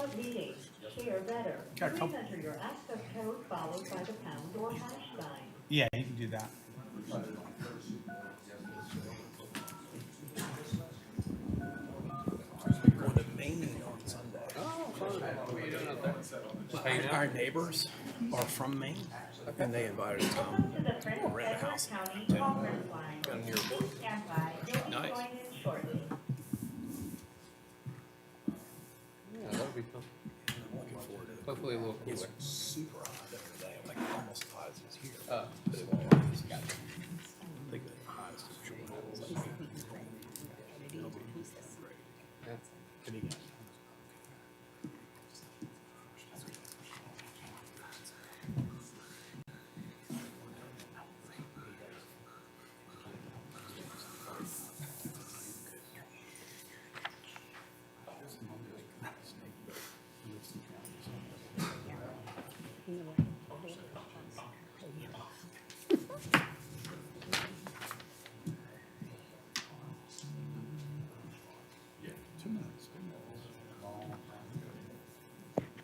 of meeting. Share better. Got a Please couple. enter your access code followed by the pound or hash sign. Yeah, you can do that. Going to Maine on Sunday. Our neighbors are from Maine, and they invited us to Welcome come to the Prince rent a Edward house. County Conference Line. Please stand by. You'll be Nice. joined in shortly. Yeah, that'll be fun. I'm looking forward to it. Hopefully a little It's cooler. super hot there today, like almost as hot as it's here. Oh. But it won't rise. I think the highest is sure it's like Yeah. What do you got?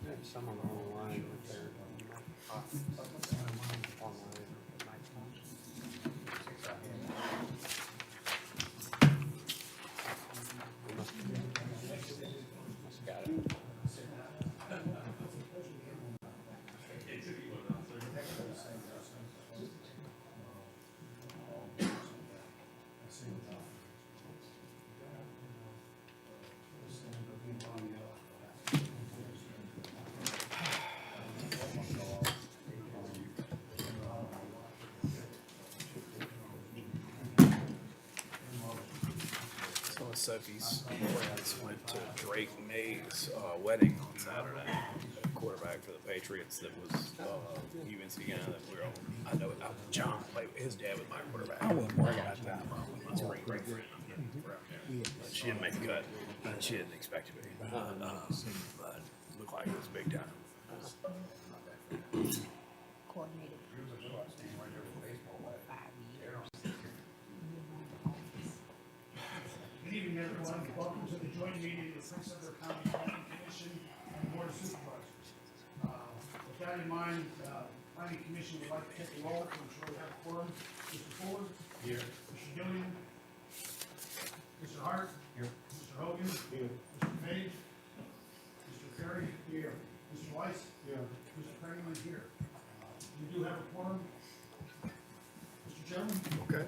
Maybe some on the online with their online. Must got it. Some of Sophie's friends went to Drake May's wedding on Saturday. A quarterback for the Patriots that was UNC guy that we're all, I know John played. His dad was my quarterback. I wouldn't worry about that. That's a great friend. But she didn't make the cut. She didn't expect to be. But looked like it was big time. Coordinated. Good evening, everyone. Welcome to the joint meeting of the Prince Edward County Planning Commission and Board of Supervisors. With that in mind, Planning Commission would like to take a roll to ensure we have a quorum. Mr. Fuller? Here. Mr. Gillian? Mr. Hart? Here. Mr. Hogan? Here. Mr. Page? Mr. Perry? Here. Mr. Weiss? Here. Mr. Pennington? Here. We do have a quorum. Mr. Chairman? Okay.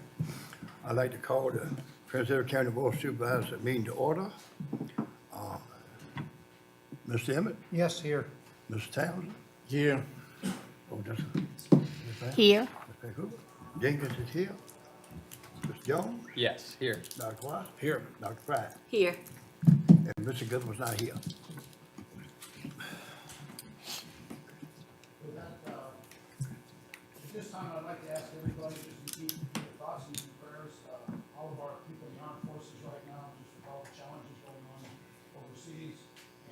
I'd like to call the Prince Edward County Board of Supervisors meeting to order. Mr. Emmett, Yes, here. Mr. Townsend. Yeah. Oh, that's Here. Mr. Hoover. Jenkins is here. Mr. Jones, Yes, here. Dr. White, Here. Dr. Fry, Here. and Mr. Goodman's not here. With that, at this time, I'd like to ask everybody just to keep your thoughts and prayers, all of our people in the armed forces right now, just with all the challenges going on overseas.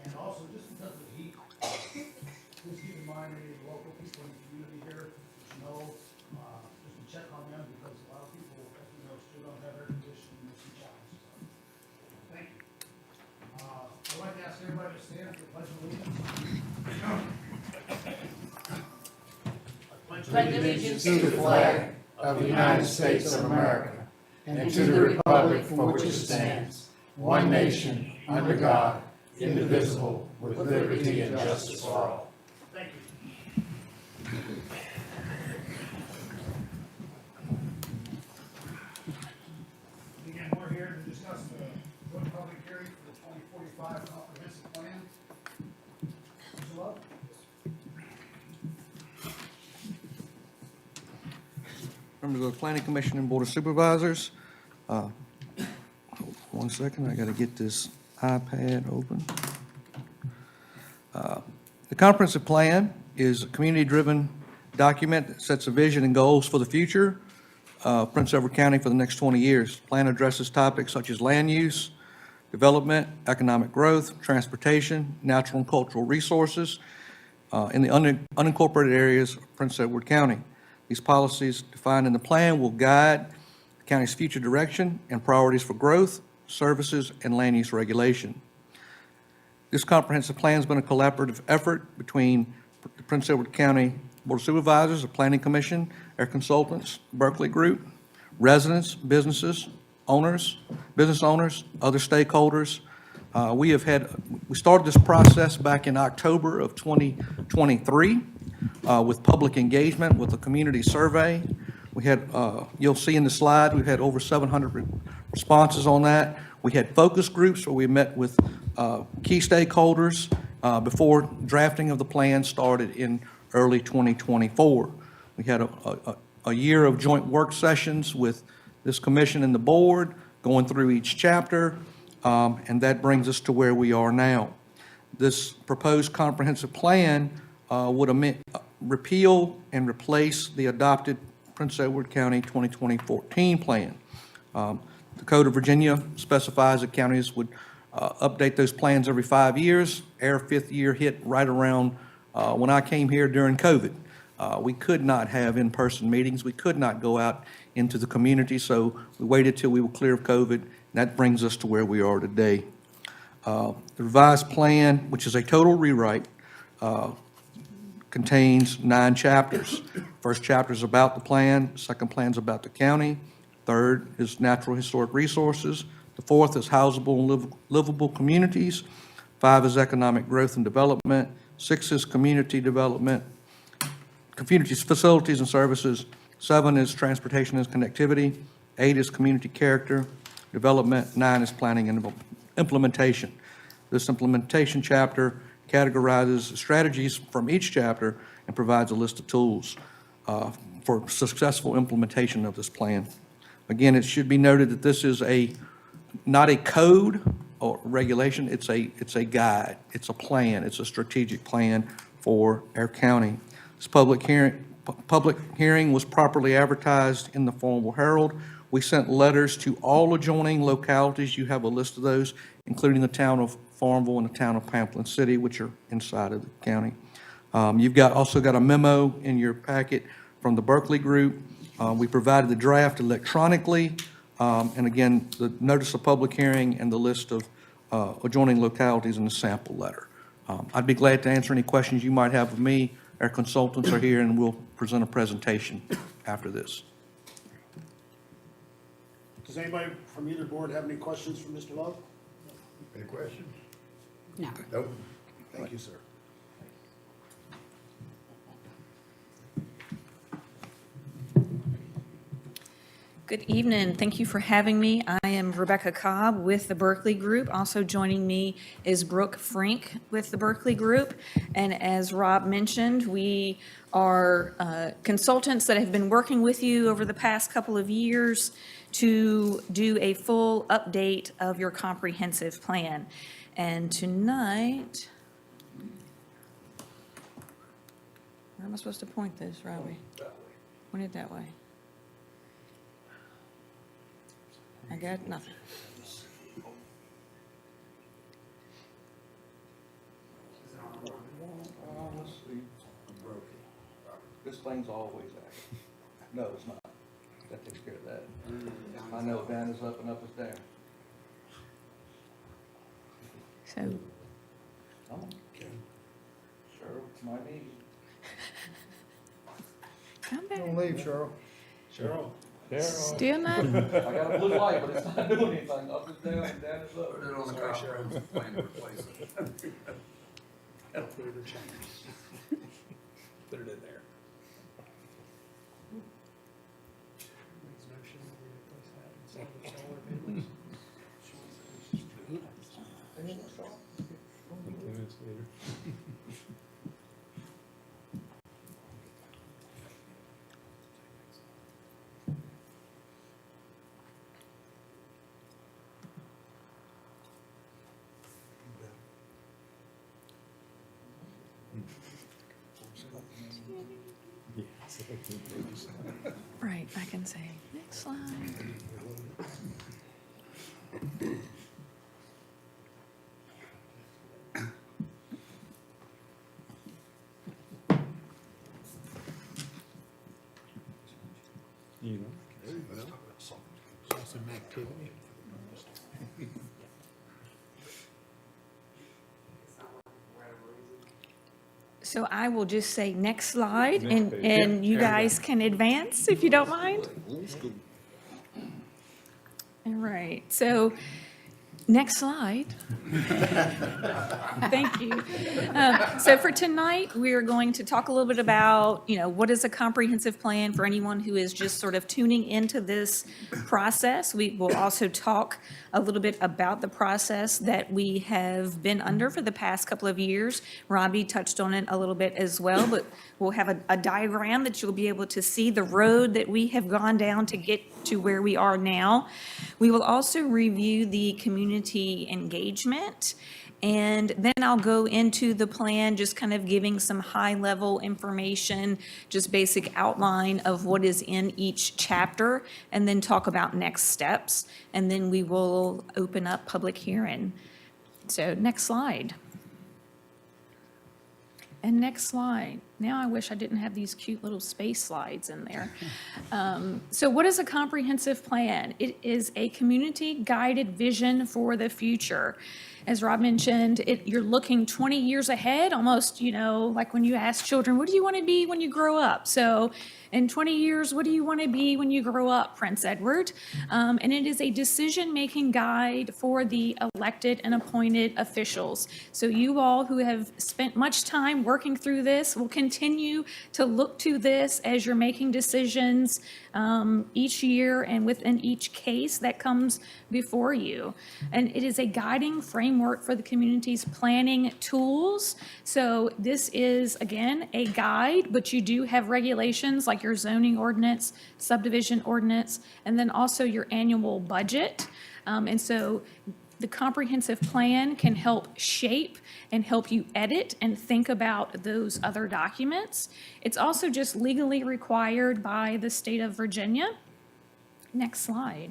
And also, just because of the heat, please keep in mind any of the local people in the community here, that you know, just to check on them, because a lot of people, as we know, still don't have air conditioning, and there's some challenges. Thank you. I'd like to ask everybody to stand for the pledge of allegiance. Pledge allegiance to the flag of the United States of America and to the republic for which it stands, one nation, under God, indivisible, with liberty and justice for all. Thank you. Again, we're here to discuss the joint public hearing for the 2045 comprehensive plan. Mr. Love? Members of the Planning Commission and Board of Supervisors. One second, I got to get this iPad open. The comprehensive plan is a community-driven document that sets a vision and goals for the future of Prince Edward County for the next 20 years. The plan addresses topics such as land use, development, economic growth, transportation, natural and cultural resources in the unincorporated areas of Prince Edward County. These policies defined in the plan will guide the county's future direction and priorities for growth, services, and land use regulation. This comprehensive plan has been a collaborative effort between the Prince Edward County Board of Supervisors, the Planning Commission, our consultants, Berkeley Group, residents, business owners, other stakeholders. We started this process back in October of 2023 with public engagement, with a community survey. We had, you'll see in the slide, we've had over 700 responses on that. We had focus groups where we met with key stakeholders before drafting of the plan started in early 2024. We had a year of joint work sessions with this commission and the board, going through each chapter, and that brings us to where we are now. This proposed comprehensive plan would repeal and replace the adopted Prince Edward County 2014 plan. The Code of Virginia specifies that counties would update those plans every 5 years. Our fifth year hit right around when I came here during COVID. We could not have in-person meetings. We could not go out into the community, so we waited till we were clear of COVID, and that brings us to where we are today. The revised plan, which is a total rewrite, contains 9 chapters. First chapter is about the plan, second plan is about the county, third is natural historic resources, the fourth is housable and livable communities, 5 is economic growth and development, 6 is community development, communities, facilities and services, 7 is transportation and connectivity, 8 is community character development, 9 is planning and implementation. This implementation chapter categorizes strategies from each chapter and provides a list of tools for successful implementation of this plan. Again, it should be noted that this is not a code or regulation, it's a guide, it's a plan, it's a strategic plan for our county. This public hearing was properly advertised in the Farmville Herald. We sent letters to all adjoining localities. You have a list of those, including the town of Farmville and the town of Pamplin City, which are inside of the county. You've also got a memo in your packet from the Berkeley Group. We provided the draft electronically, and again, the notice of public hearing and the list of adjoining localities in the sample letter. I'd be glad to answer any questions you might have of me. Our consultants are here, and we'll present a presentation after this. Does anybody from either board have any questions for Mr. Love? Any questions? No. Nope. Thank you, sir. Good evening. Thank you for having me. I am Rebecca Cobb with the Berkeley Group. Also joining me is Brooke Frink with the Berkeley Group. And as Rob mentioned, we are consultants that have been working with you over the past couple of years to do a full update of your comprehensive plan. And tonight, where am I supposed to point this, Robbie? Point it that way. I got nothing. This thing's always active. No, it's not. That takes care of that. I know down is up and up is down. So, Come on. Sure, it's my knee. come back. Don't leave, Cheryl. Cheryl. Still not, I got a blue light, but it's not doing anything. Up is down and down is up. Put it on the car. Plan to replace it. That'll put it in change. Put it in there. right, I can say, next slide. You know. Some activity. So I will just say next slide, and you guys can advance if you don't mind. All right, so next slide. Thank you. So for tonight, we are going to talk a little bit about, what is a comprehensive plan for anyone who is just sort of tuning into this process. We will also talk a little bit about the process that we have been under for the past couple of years. Robbie touched on it a little bit as well, but we'll have a diagram that you'll be able to see the road that we have gone down to get to where we are now. We will also review the community engagement, and then I'll go into the plan, just kind of giving some high-level information, just basic outline of what is in each chapter, and then talk about next steps, and then we will open up public hearing. So next slide. And next slide. Now I wish I didn't have these cute little space slides in there. So what is a comprehensive plan? It is a community-guided vision for the future. As Rob mentioned, you're looking 20 years ahead, almost, like when you ask children, what do you want to be when you grow up? So in 20 years, what do you want to be when you grow up, Prince Edward? And it is a decision-making guide for the elected and appointed officials. So you all who have spent much time working through this will continue to look to this as you're making decisions each year and within each case that comes before you. And it is a guiding framework for the community's planning tools. So this is, again, a guide, but you do have regulations like your zoning ordinance, subdivision ordinance, and then also your annual budget. And so the comprehensive plan can help shape and help you edit and think about those other documents. It's also just legally required by the state of Virginia. Next slide.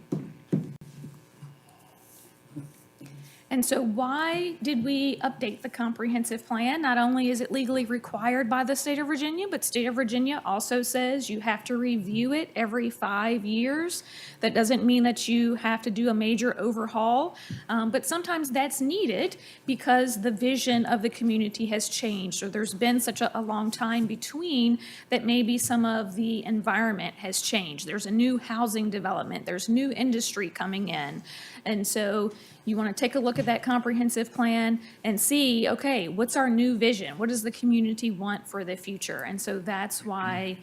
And so why did we update the comprehensive plan? Not only is it legally required by the state of Virginia, but state of Virginia also says you have to review it every 5 years. That doesn't mean that you have to do a major overhaul, but sometimes that's needed because the vision of the community has changed, or there's been such a long time between that maybe some of the environment has changed. There's a new housing development, there's new industry coming in. And so you want to take a look at that comprehensive plan and see, okay, what's our new vision? What does the community want for the future? And so that's why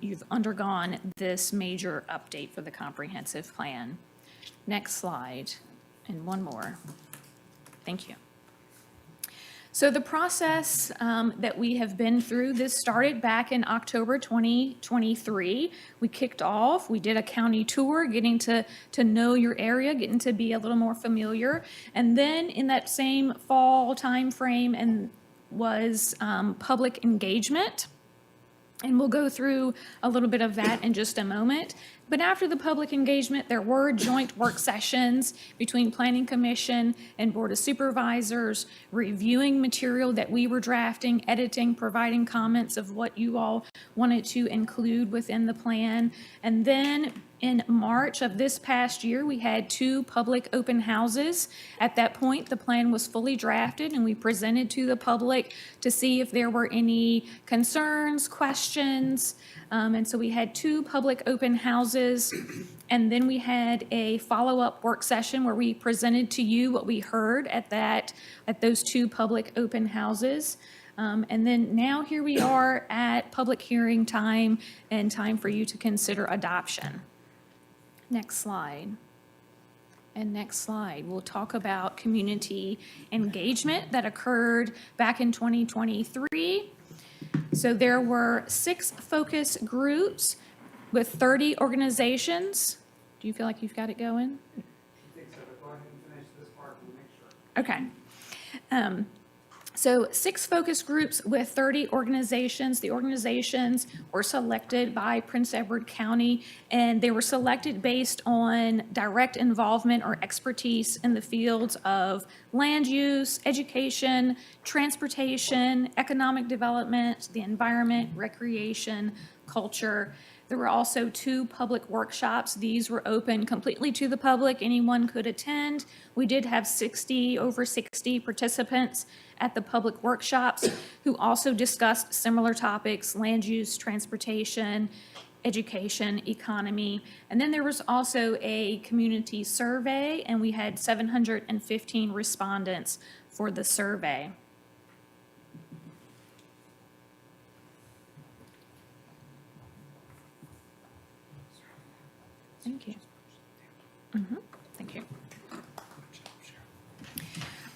you've undergone this major update for the comprehensive plan. Next slide, and one more. Thank you. So the process that we have been through, this started back in October 2023. We kicked off, we did a county tour, getting to know your area, getting to be a little more familiar. And then in that same fall timeframe and was public engagement. And we'll go through a little bit of that in just a moment. But after the public engagement, there were joint work sessions between Planning Commission and Board of Supervisors, reviewing material that we were drafting, editing, providing comments of what you all wanted to include within the plan. And then in March of this past year, we had 2 public open houses. At that point, the plan was fully drafted and we presented to the public to see if there were any concerns, questions. And so we had 2 public open houses, and then we had a follow-up work session where we presented to you what we heard at those 2 public open houses. And then now here we are at public hearing time and time for you to consider adoption. Next slide. And next slide, we'll talk about community engagement that occurred back in 2023. So there were 6 focus groups with 30 organizations. Do you feel like you've got it going? I think so, but go ahead and finish this part and make sure. Okay. So 6 focus groups with 30 organizations. The organizations were selected by Prince Edward County, and they were selected based on direct involvement or expertise in the fields of land use, education, transportation, economic development, the environment, recreation, culture, There were also 2 public workshops. These were open completely to the public. Anyone could attend. We did have over 60 participants at the public workshops who also discussed similar topics: land use, transportation, education, economy. And then there was also a community survey, and we had 715 respondents for the survey. Thank you. Thank you.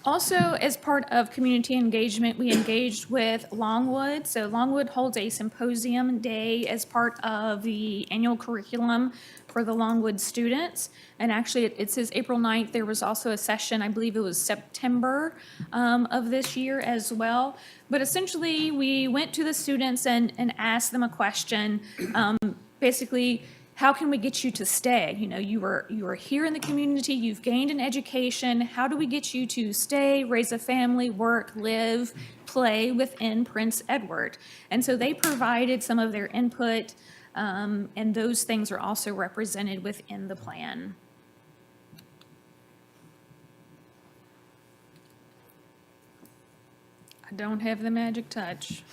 Also, as part of community engagement, we engaged with Longwood. So Longwood holds a symposium day as part of the annual curriculum for the Longwood students. And actually, it says April 9th. There was also a session, I believe it was September of this year as well. But essentially, we went to the students and asked them a question. Basically, how can we get you to stay? You know, you are here in the community, you've gained an education. How do we get you to stay, raise a family, work, live, play within Prince Edward? And so they provided some of their input, and those things are also represented within the plan. I don't have the magic touch.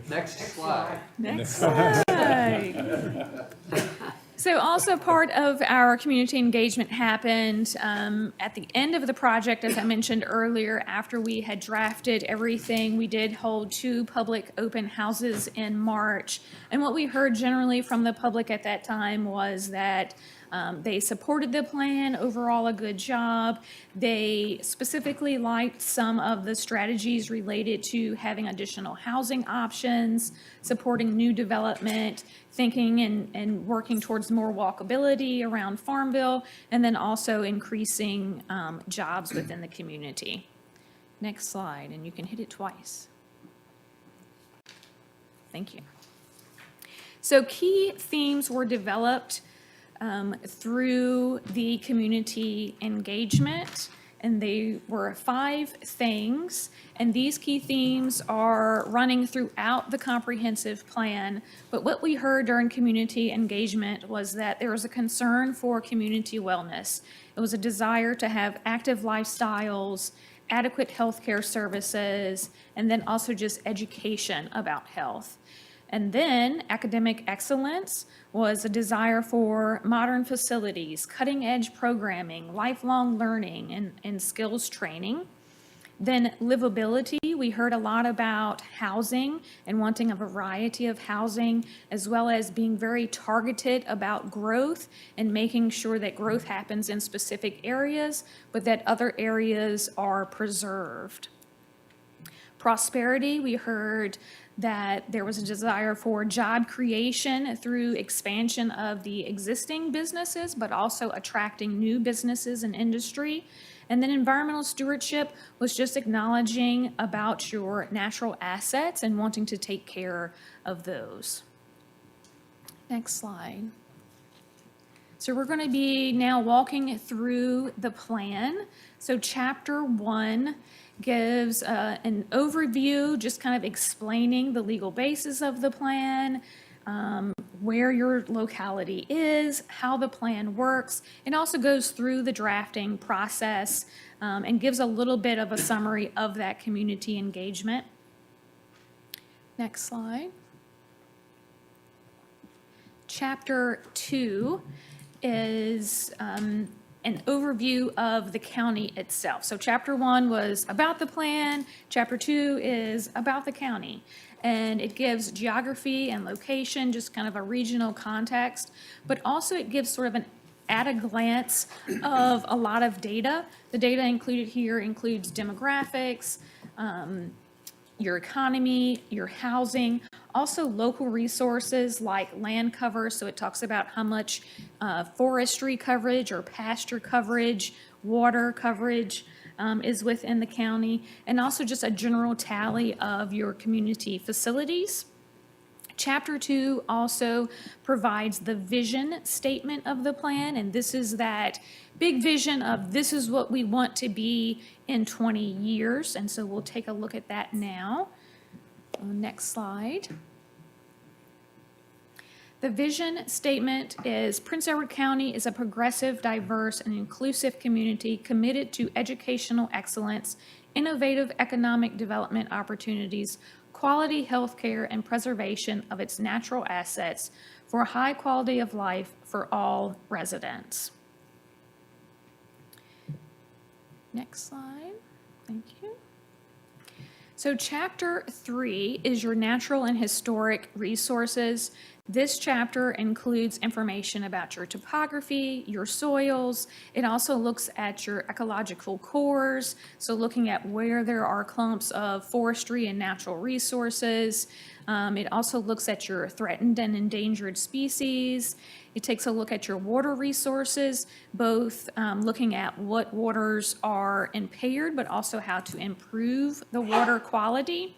Next slide. Next slide. So also part of our community engagement happened at the end of the project, as I mentioned earlier. After we had drafted everything, we did hold 2 public open houses in March. And what we heard generally from the public at that time was that they supported the plan, overall a good job. They specifically liked some of the strategies related to having additional housing options, supporting new development, thinking and working towards more walkability around Farmville, and then also increasing jobs within the community. Next slide, and you can hit it twice. Thank you. So key themes were developed through the community engagement, and they were 5 things, and these key themes are running throughout the comprehensive plan. But what we heard during community engagement was that there was a concern for community wellness. It was a desire to have active lifestyles, adequate healthcare services, and then also just education about health. And then academic excellence was a desire for modern facilities, cutting-edge programming, lifelong learning, and skills training. Then livability, we heard a lot about housing and wanting a variety of housing, as well as being very targeted about growth and making sure that growth happens in specific areas, but that other areas are preserved. Prosperity, we heard that there was a desire for job creation through expansion of the existing businesses, but also attracting new businesses and industry. And then environmental stewardship was just acknowledging about your natural assets and wanting to take care of those. Next slide. So we're going to be now walking through the plan. So chapter 1 gives an overview, just kind of explaining the legal basis of the plan, where your locality is, how the plan works. It also goes through the drafting process and gives a little bit of a summary of that community engagement. Next slide. Chapter 2 is an overview of the county itself. So chapter 1 was about the plan, chapter 2 is about the county. And it gives geography and location, just kind of a regional context, but also it gives sort of an at a glance of a lot of data. The data included here includes demographics, your economy, your housing, also local resources like land cover. So it talks about how much forestry coverage or pasture coverage, water coverage is within the county, and also just a general tally of your community facilities. Chapter 2 also provides the vision statement of the plan, and this is that big vision of this is what we want to be in 20 years. And so we'll take a look at that now. Next slide. The vision statement is Prince Edward County is a progressive, diverse, and inclusive community committed to educational excellence, innovative economic development opportunities, quality health care, and preservation of its natural assets for a high quality of life for all residents. Next slide. Thank you. So Chapter 3 is your natural and historic resources. This chapter includes information about your topography, your soils. It also looks at your ecological cores, so looking at where there are clumps of forestry and natural resources. It also looks at your threatened and endangered species. It takes a look at your water resources, both looking at what waters are impaired, but also how to improve the water quality.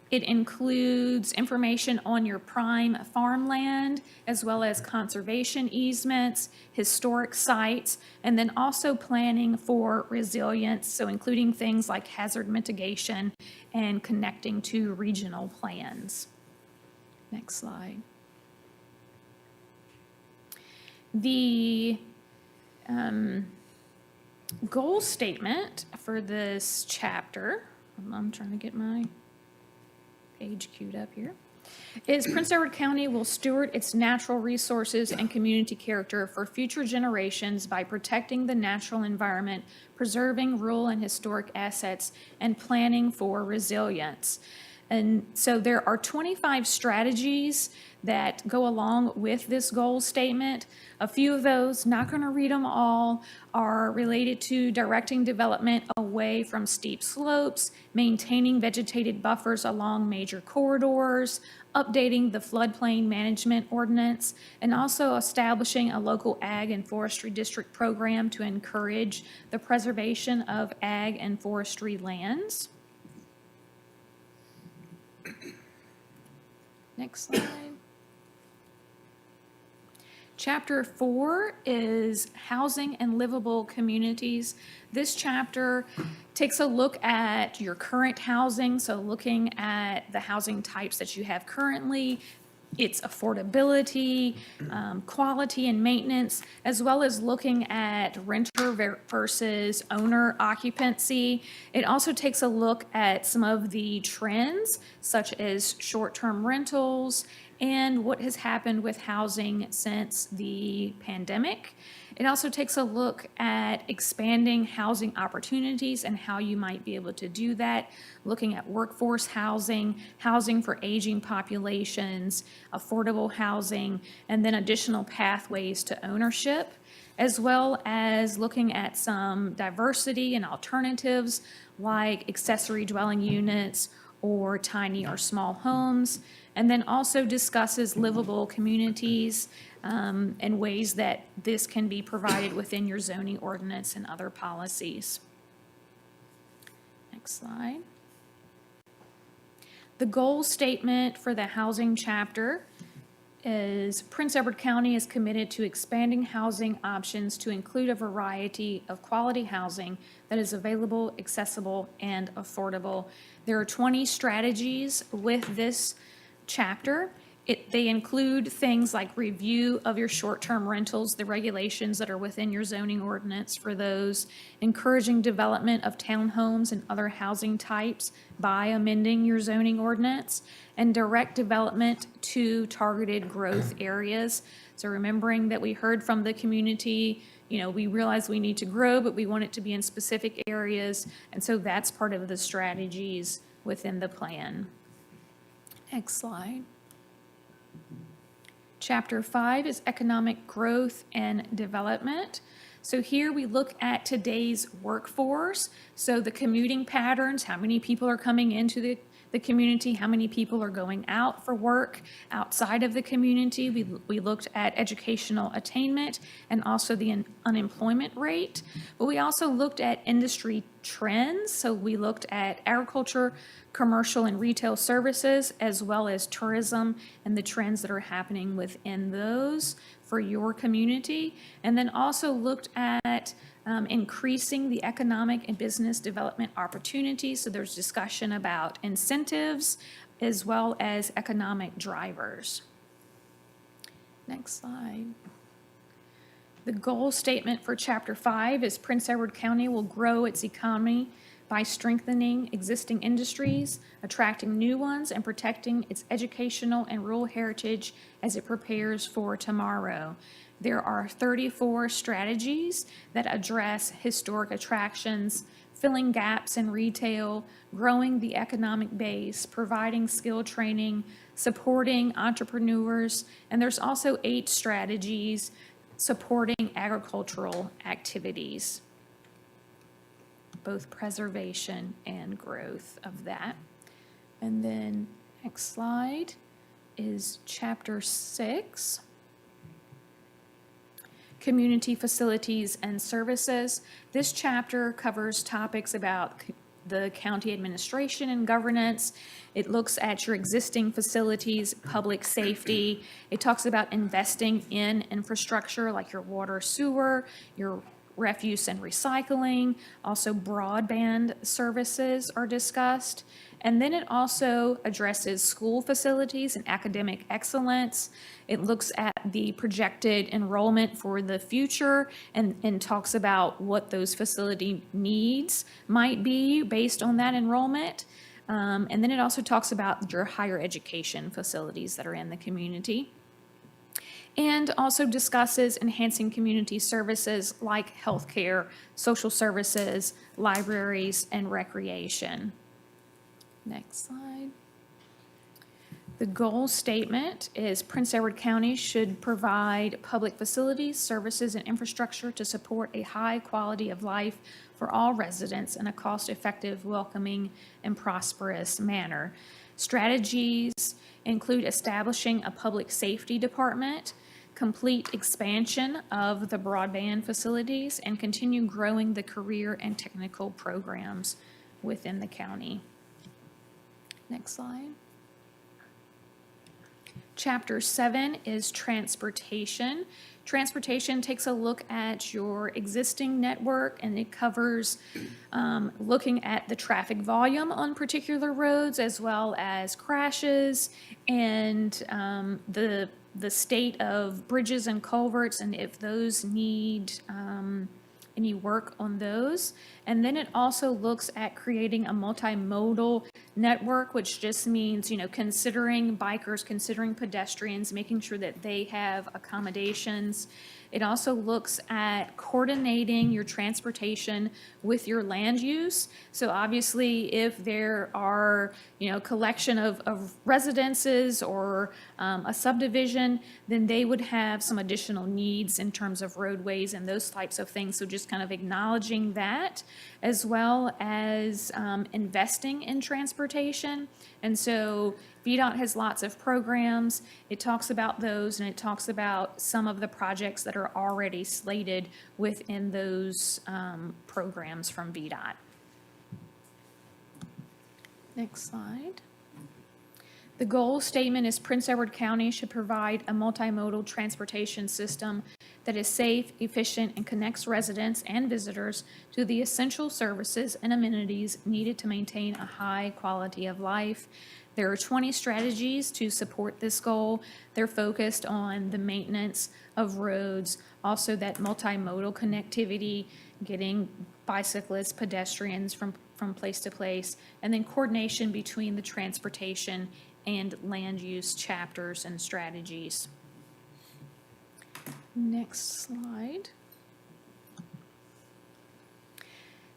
It includes information on your prime farmland, as well as conservation easements, historic sites, and then also planning for resilience, so including things like hazard mitigation and connecting to regional plans. Next slide. The goal statement for this chapter, I'm trying to get my page queued up here, is Prince Edward County will steward its natural resources and community character for future generations by protecting the natural environment, preserving rural and historic assets, and planning for resilience. And so there are 25 strategies that go along with this goal statement. A few of those, not going to read them all, are related to directing development away from steep slopes, maintaining vegetated buffers along major corridors, updating the floodplain management ordinance, and also establishing a local ag and forestry district program to encourage the preservation of ag and forestry lands. Next slide. Chapter 4 is housing and livable communities. This chapter takes a look at your current housing, so looking at the housing types that you have currently, its affordability, quality and maintenance, as well as looking at renter versus owner occupancy. It also takes a look at some of the trends, such as short-term rentals and what has happened with housing since the pandemic. It also takes a look at expanding housing opportunities and how you might be able to do that, looking at workforce housing, housing for aging populations, affordable housing, and then additional pathways to ownership, as well as looking at some diversity and alternatives like accessory dwelling units or tiny or small homes, and then also discusses livable communities and ways that this can be provided within your zoning ordinance and other policies. Next slide. The goal statement for the housing chapter is Prince Edward County is committed to expanding housing options to include a variety of quality housing that is available, accessible, and affordable. There are 20 strategies with this chapter. They include things like review of your short-term rentals, the regulations that are within your zoning ordinance for those, encouraging development of townhomes and other housing types by amending your zoning ordinance, and direct development to targeted growth areas. So remembering that we heard from the community, we realize we need to grow, but we want it to be in specific areas, and so that's part of the strategies within the plan. Next slide. Chapter 5 is economic growth and development. So here we look at today's workforce. So the commuting patterns, how many people are coming into the community, how many people are going out for work outside of the community. We looked at educational attainment and also the unemployment rate. But we also looked at industry trends. So we looked at agriculture, commercial and retail services, as well as tourism and the trends that are happening within those for your community. And then also looked at increasing the economic and business development opportunities. So there's discussion about incentives as well as economic drivers. Next slide. The goal statement for Chapter 5 is Prince Edward County will grow its economy by strengthening existing industries, attracting new ones, and protecting its educational and rural heritage as it prepares for tomorrow. There are 34 strategies that address historic attractions, filling gaps in retail, growing the economic base, providing skill training, supporting entrepreneurs, and there's also 8 strategies supporting agricultural activities, both preservation and growth of that. And then next slide is Chapter 6. Community facilities and services. This chapter covers topics about the county administration and governance. It looks at your existing facilities, public safety. It talks about investing in infrastructure like your water, sewer, your refuse and recycling. Also broadband services are discussed. And then it also addresses school facilities and academic excellence. It looks at the projected enrollment for the future and talks about what those facility needs might be based on that enrollment. And then it also talks about your higher education facilities that are in the community. And also discusses enhancing community services like healthcare, social services, libraries, and recreation. Next slide. The goal statement is Prince Edward County should provide public facilities, services, and infrastructure to support a high quality of life for all residents in a cost-effective, welcoming, and prosperous manner. Strategies include establishing a public safety department, complete expansion of the broadband facilities, and continue growing the career and technical programs within the county. Next slide. Chapter 7 is transportation. Transportation takes a look at your existing network, and it covers looking at the traffic volume on particular roads as well as crashes and the state of bridges and culverts and if those need any work on those. And then it also looks at creating a multimodal network, which just means, considering bikers, considering pedestrians, making sure that they have accommodations. It also looks at coordinating your transportation with your land use. So obviously, if there are, collection of residences or a subdivision, then they would have some additional needs in terms of roadways and those types of things. So just kind of acknowledging that, as well as investing in transportation. And so VDOT has lots of programs. It talks about those, and it talks about some of the projects that are already slated within those programs from VDOT. Next slide. The goal statement is Prince Edward County should provide a multimodal transportation system that is safe, efficient, and connects residents and visitors to the essential services and amenities needed to maintain a high quality of life. There are 20 strategies to support this goal. They're focused on the maintenance of roads, also that multimodal connectivity, getting bicyclists, pedestrians from place to place, and then coordination between the transportation and land use chapters and strategies. Next slide.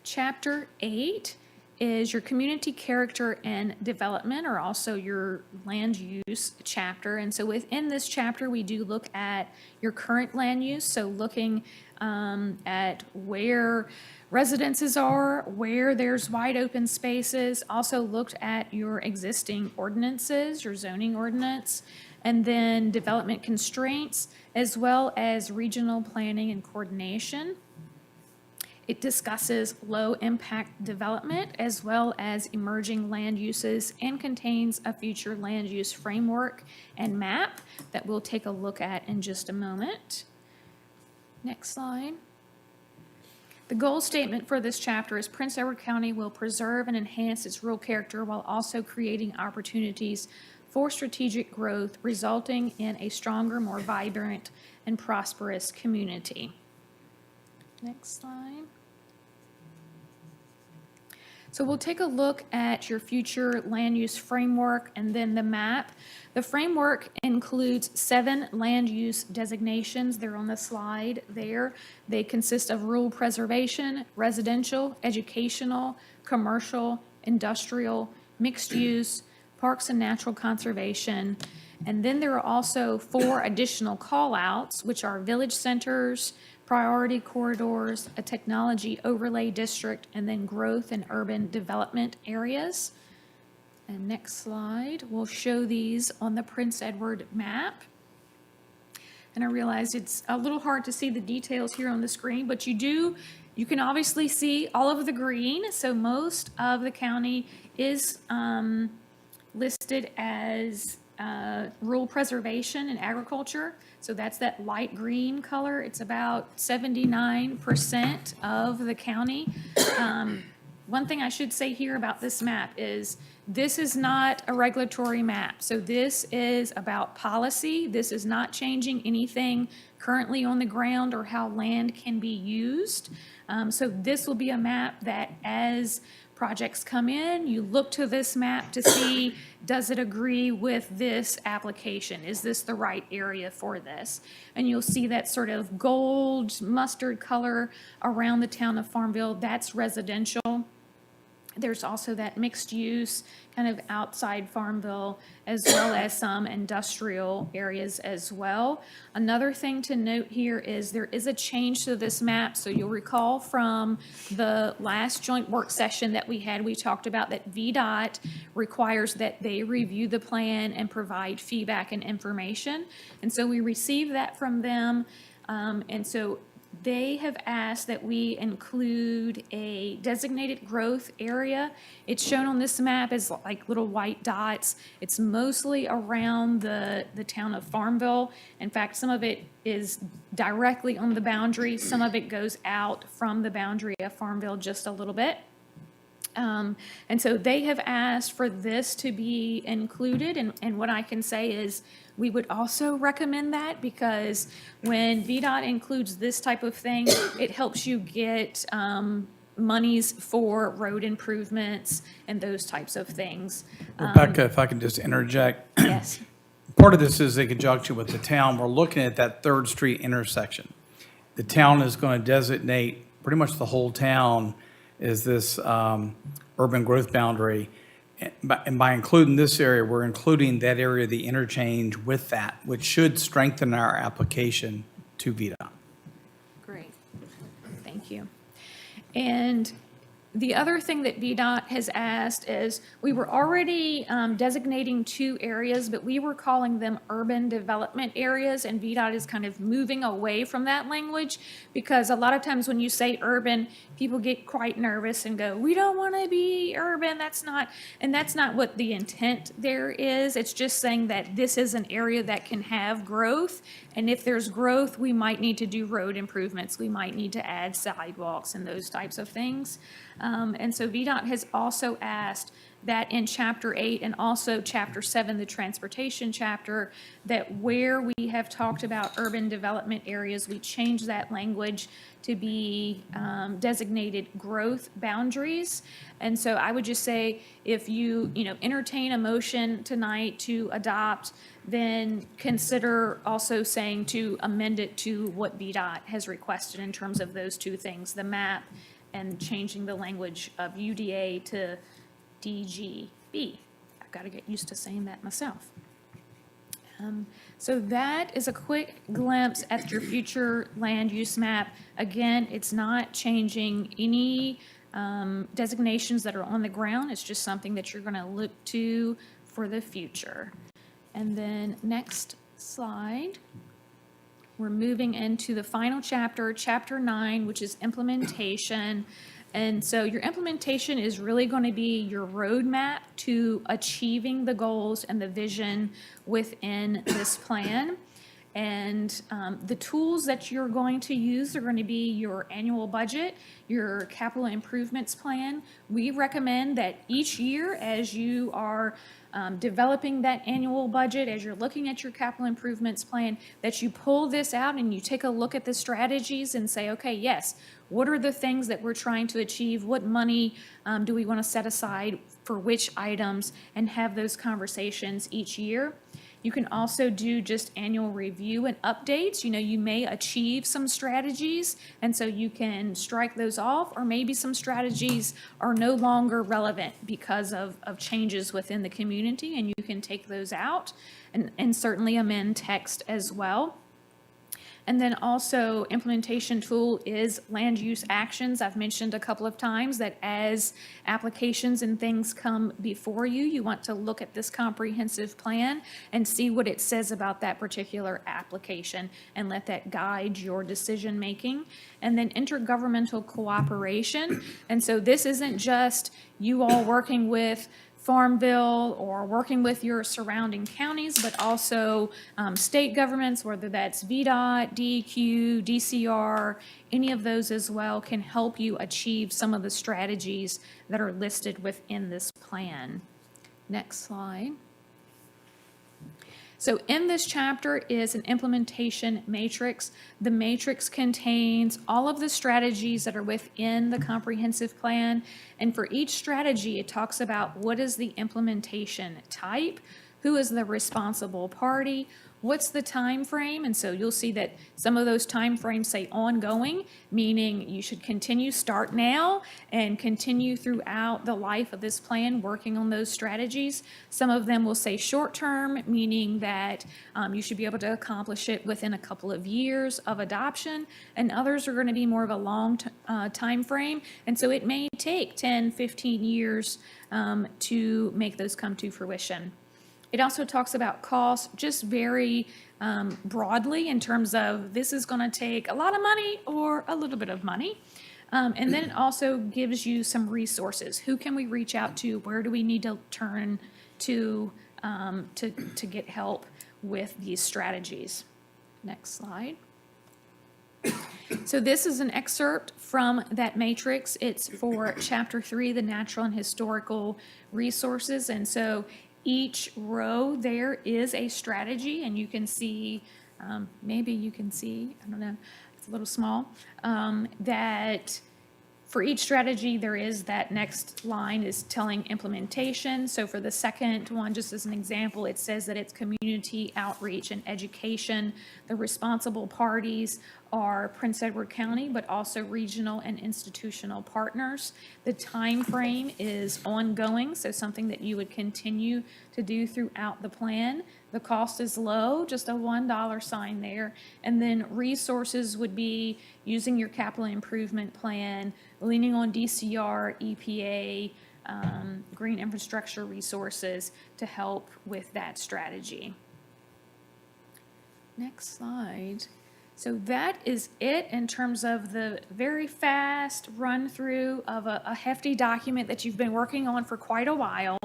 Chapter 8 is your community character and development, or also your land use chapter. And so within this chapter, we do look at your current land use, so looking at where residences are, where there's wide open spaces, also looked at your existing ordinances, your zoning ordinance, and then development constraints, as well as regional planning and coordination. It discusses low-impact development as well as emerging land uses and contains a future land use framework and map that we'll take a look at in just a moment. Next slide. The goal statement for this chapter is Prince Edward County will preserve and enhance its rural character while also creating opportunities for strategic growth, resulting in a stronger, more vibrant, and prosperous community. Next slide. So we'll take a look at your future land use framework and then the map. The framework includes 7 land use designations. They're on the slide there. They consist of rural preservation, residential, educational, commercial, industrial, mixed use, parks and natural conservation. And then there are also 4 additional call-outs, which are village centers, priority corridors, a technology overlay district, and then growth and urban development areas. And next slide, we'll show these on the Prince Edward map. And I realize it's a little hard to see the details here on the screen, but you can obviously see all of the green. So most of the county is listed as rural preservation and agriculture. So that's that light green color. It's about 79% of the county. One thing I should say here about this map is this is not a regulatory map. So this is about policy. This is not changing anything currently on the ground or how land can be used. So this will be a map that as projects come in, you look to this map to see, does it agree with this application? Is this the right area for this? And you'll see that sort of gold mustard color around the town of Farmville, that's residential. There's also that mixed use kind of outside Farmville, as well as some industrial areas as well. Another thing to note here is there is a change to this map. So you'll recall from the last joint work session that we had, we talked about that VDOT requires that they review the plan and provide feedback and information. And so we received that from them. And so they have asked that we include a designated growth area. It's shown on this map as like little white dots. It's mostly around the town of Farmville. In fact, some of it is directly on the boundary. Some of it goes out from the boundary of Farmville just a little bit. And so they have asked for this to be included. And what I can say is we would also recommend that, because when VDOT includes this type of thing, it helps you get monies for road improvements and those types of things. Rebecca, if I can just interject. Yes. Part of this is in conjunction with the town. We're looking at that 3rd Street intersection. The town is going to designate pretty much the whole town as this urban growth boundary. And by including this area, we're including that area, the interchange with that, which should strengthen our application to VDOT. Great. Thank you. And the other thing that VDOT has asked is, we were already designating 2 areas, but we were calling them urban development areas, and VDOT is kind of moving away from that language, because a lot of times when you say urban, people get quite nervous and go, we don't want to be urban, that's not what the intent there is. It's just saying that this is an area that can have growth, and if there's growth, we might need to do road improvements, we might need to add sidewalks and those types of things. And so VDOT has also asked that in Chapter 8 and also Chapter 7, the transportation chapter, that where we have talked about urban development areas, we change that language to be designated growth boundaries. And so I would just say, if you entertain a motion tonight to adopt, then consider also saying to amend it to what VDOT has requested in terms of those 2 things, the map and changing the language of UDA to DGB. I've got to get used to saying that myself. So that is a quick glimpse at your future land use map. Again, it's not changing any designations that are on the ground. It's just something that you're going to look to for the future. And then next slide we're moving into the final chapter, Chapter 9, which is implementation. And so your implementation is really going to be your roadmap to achieving the goals and the vision within this plan. And the tools that you're going to use are going to be your annual budget, your capital improvements plan. We recommend that each year, as you are developing that annual budget, as you're looking at your capital improvements plan, that you pull this out and you take a look at the strategies and say, okay, yes, what are the things that we're trying to achieve? What money do we want to set aside for which items, and have those conversations each year. You can also do just annual review and updates. You know, you may achieve some strategies, and so you can strike those off, or maybe some strategies are no longer relevant because of changes within the community, and you can take those out and certainly amend text as well. And then also, implementation tool is land use actions. I've mentioned a couple of times that as applications and things come before you, you want to look at this comprehensive plan and see what it says about that particular application and let that guide your decision making. And then intergovernmental cooperation. And so this isn't just you all working with Farmville or working with your surrounding counties, but also state governments, whether that's VDOT, DEQ, DCR, any of those as well can help you achieve some of the strategies that are listed within this plan. Next slide. So in this chapter is an implementation matrix. The matrix contains all of the strategies that are within the comprehensive plan. And for each strategy, it talks about what is the implementation type, who is the responsible party, what's the time frame. And so you'll see that some of those time frames say ongoing, meaning you should continue, start now, and continue throughout the life of this plan working on those strategies. Some of them will say short term, meaning that you should be able to accomplish it within a couple of years of adoption, and others are going to be more of a long time frame. And so it may take 10, 15 years to make those come to fruition. It also talks about costs just very broadly in terms of this is going to take a lot of money or a little bit of money. And then it also gives you some resources. Who can we reach out to? Where do we need to turn to get help with these strategies? Next slide. So this is an excerpt from that matrix. It's for Chapter 3, the natural and historical resources. And so each row there is a strategy, and you can see, maybe you can see, I don't know, it's a little small, that for each strategy there is that next line is telling implementation. So for the second one, just as an example, it says that it's community outreach and education. The responsible parties are Prince Edward County, but also regional and institutional partners. The time frame is ongoing, so something that you would continue to do throughout the plan. The cost is low, just a $1 sign there. And then resources would be using your capital improvement plan, leaning on DCR, EPA, green infrastructure resources to help with that strategy. Next slide. So that is it in terms of the very fast run through of a hefty document that you've been working on for quite a while.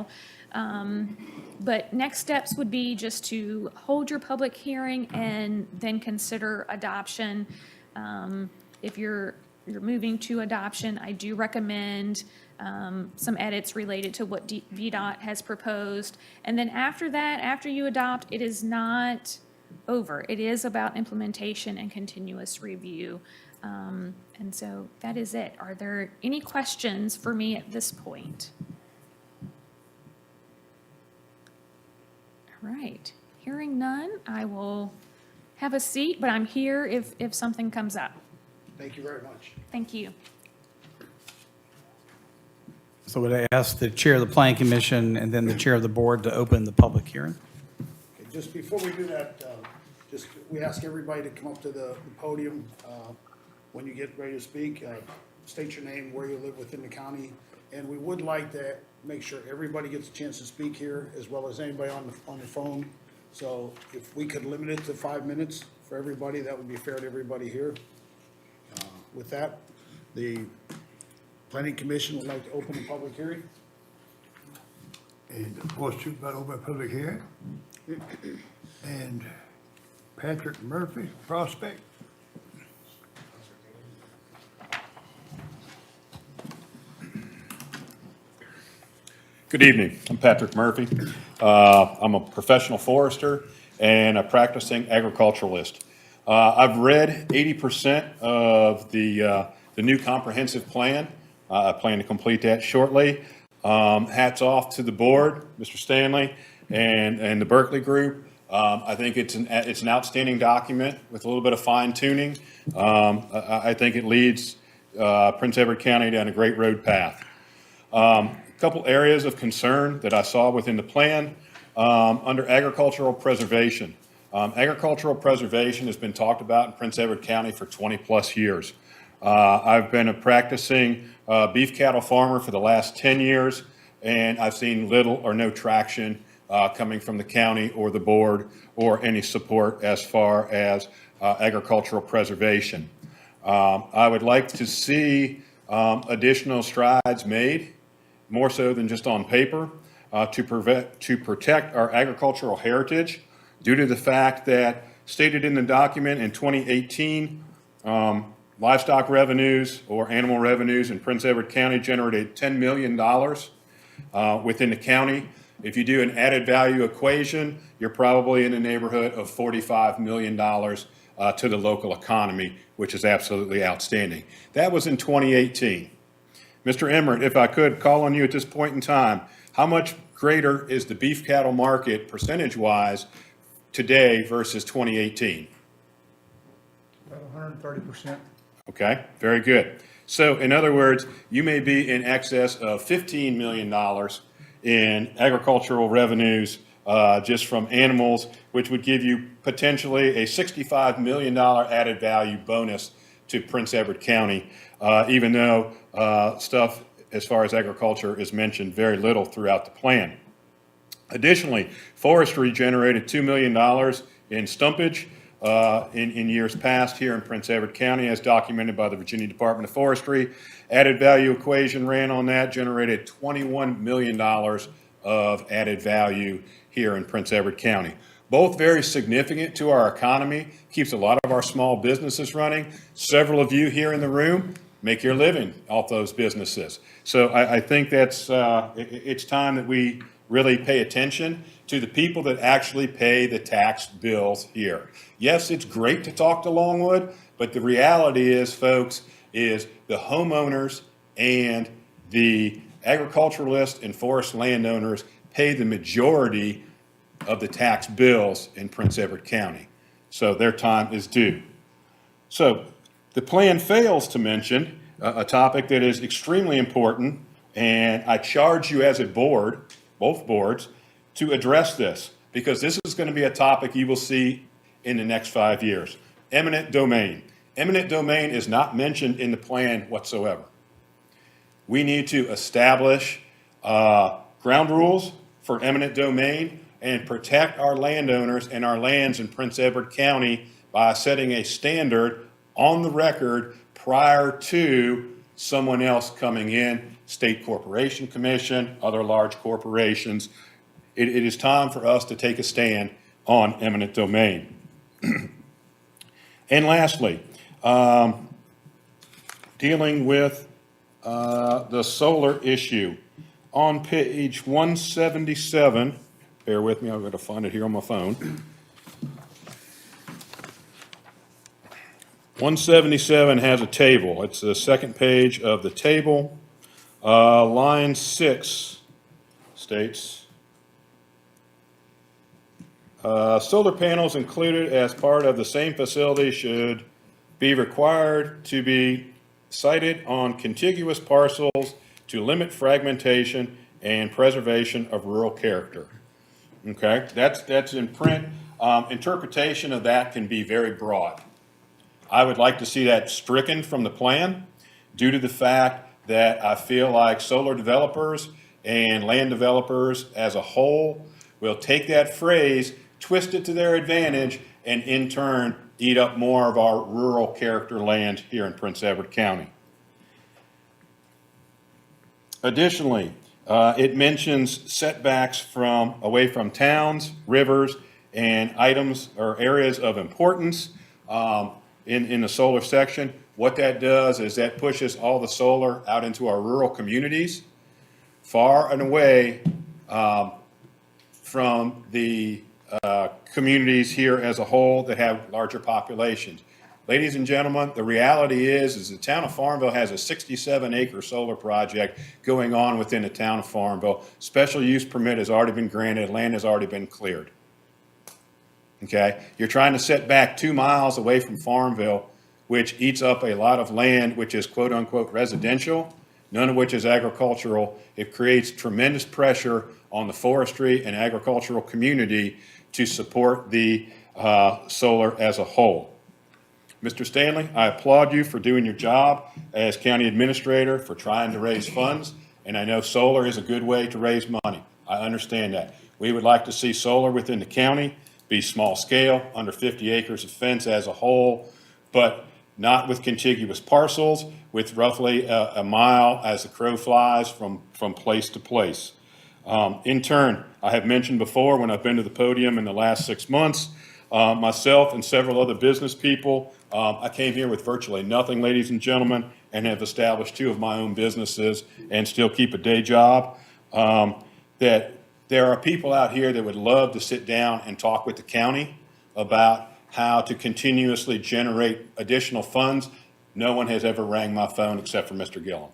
But next steps would be just to hold your public hearing and then consider adoption. If you're moving to adoption, I do recommend some edits related to what VDOT has proposed. And then after that, after you adopt, it is not over. It is about implementation and continuous review. And so that is it. Are there any questions for me at this point? All right. Hearing none, I will have a seat, but I'm here if something comes up. Thank you very much. Thank you. So would I ask the chair of the planning commission and then the chair of the board to open the public hearing? Okay, just before we do that, we ask everybody to come up to the podium when you get ready to speak. State your name, where you live within the county, and we would like to make sure everybody gets a chance to speak here, as well as anybody on the phone. So if we could limit it to 5 minutes for everybody, that would be fair to everybody here. With that, the Planning Commission would like to open the public hearing. And the Board of Supervisors open a public hearing. And Patrick Murphy, Prospect. Good evening. I'm Patrick Murphy. I'm a professional forester and a practicing agriculturalist. I've read 80% of the new comprehensive plan. I plan to complete that shortly. Hats off to the board, Mr. Stanley, and the Berkeley Group. I think it's an outstanding document with a little bit of fine tuning. I think it leads Prince Edward County down a great road path. A couple areas of concern that I saw within the plan under agricultural preservation. Agricultural preservation has been talked about in Prince Edward County for 20 plus years. I've been a practicing beef cattle farmer for the last 10 years, and I've seen little or no traction coming from the county or the board or any support as far as agricultural preservation. I would like to see additional strides made, more so than just on paper, to protect our agricultural heritage due to the fact that stated in the document in 2018, livestock revenues or animal revenues in Prince Edward County generated $10 million within the county. If you do an added value equation, you're probably in the neighborhood of $45 million to the local economy, which is absolutely outstanding. That was in 2018. Mr. Emmert, if I could call on you at this point in time, how much greater is the beef cattle market percentage-wise today versus 2018? About 130%. Okay, very good. So in other words, you may be in excess of $15 million in agricultural revenues just from animals, which would give you potentially a $65 million added value bonus to Prince Edward County, even though stuff as far as agriculture is mentioned very little throughout the plan. Additionally, forestry generated $2 million in stumpage in years past here in Prince Edward County, as documented by the Virginia Department of Forestry. Added value equation ran on that, generated $21 million of added value here in Prince Edward County. Both very significant to our economy, keeps a lot of our small businesses running. Several of you here in the room make your living off those businesses. So I think that's it's time that we really pay attention to the people that actually pay the tax bills here. Yes, it's great to talk to Longwood, but the reality is, folks, is the homeowners and the agriculturalists and forest landowners pay the majority of the tax bills in Prince Edward County. So their time is due. So the plan fails to mention a topic that is extremely important, and I charge you as a board, both boards, to address this, because this is going to be a topic you will see in the next 5 years. Eminent domain. Eminent domain is not mentioned in the plan whatsoever. We need to establish ground rules for eminent domain and protect our landowners and our lands in Prince Edward County by setting a standard on the record prior to someone else coming in, State Corporation Commission, other large corporations. It is time for us to take a stand on eminent domain. And lastly, dealing with the solar issue. On page 177, bear with me, I've got to find it here on my phone. 177 has a table. It's the second page of the table. Line 6 states, solar panels included as part of the same facility should be required to be sited on contiguous parcels to limit fragmentation and preservation of rural character. Okay, that's in print. Interpretation of that can be very broad. I would like to see that stricken from the plan due to the fact that I feel like solar developers and land developers as a whole will take that phrase twist it to their advantage, and in turn, eat up more of our rural character land here in Prince Edward County. Additionally, it mentions setbacks away from towns, rivers, and items or areas of importance in the solar section. What that does is that pushes all the solar out into our rural communities, far and away from the communities here as a whole that have larger populations. Ladies and gentlemen, the reality is the town of Farmville has a 67-acre solar project going on within the town of Farmville. Special use permit has already been granted, land has already been cleared. Okay? You're trying to set back 2 miles away from Farmville, which eats up a lot of land, which is quote-unquote residential, none of which is agricultural. It creates tremendous pressure on the forestry and agricultural community to support the solar as a whole. Mr. Stanley, I applaud you for doing your job as county administrator, for trying to raise funds, and I know solar is a good way to raise money. I understand that. We would like to see solar within the county be small scale, under 50 acres of fence as a whole, but not with contiguous parcels, with roughly a mile as the crow flies from place to place. In turn, I have mentioned before when I've been to the podium in the last 6 months, myself and several other business people, I came here with virtually nothing, ladies and gentlemen, and have established 2 of my own businesses and still keep a day job. That there are people out here that would love to sit down and talk with the county about how to continuously generate additional funds. No one has ever rang my phone except for Mr. Gillum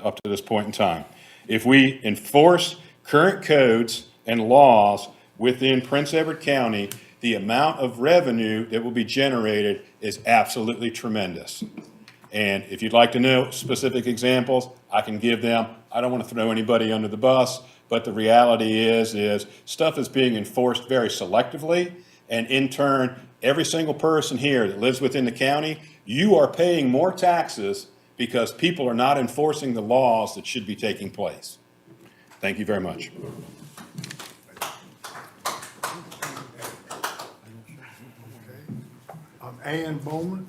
up to this point in time. If we enforce current codes and laws within Prince Edward County, the amount of revenue that will be generated is absolutely tremendous. And if you'd like to know specific examples, I can give them. I don't want to throw anybody under the bus, but the reality is stuff is being enforced very selectively, and in turn, every single person here that lives within the county, you are paying more taxes because people are not enforcing the laws that should be taking place. Thank you very much. Ann Bowman,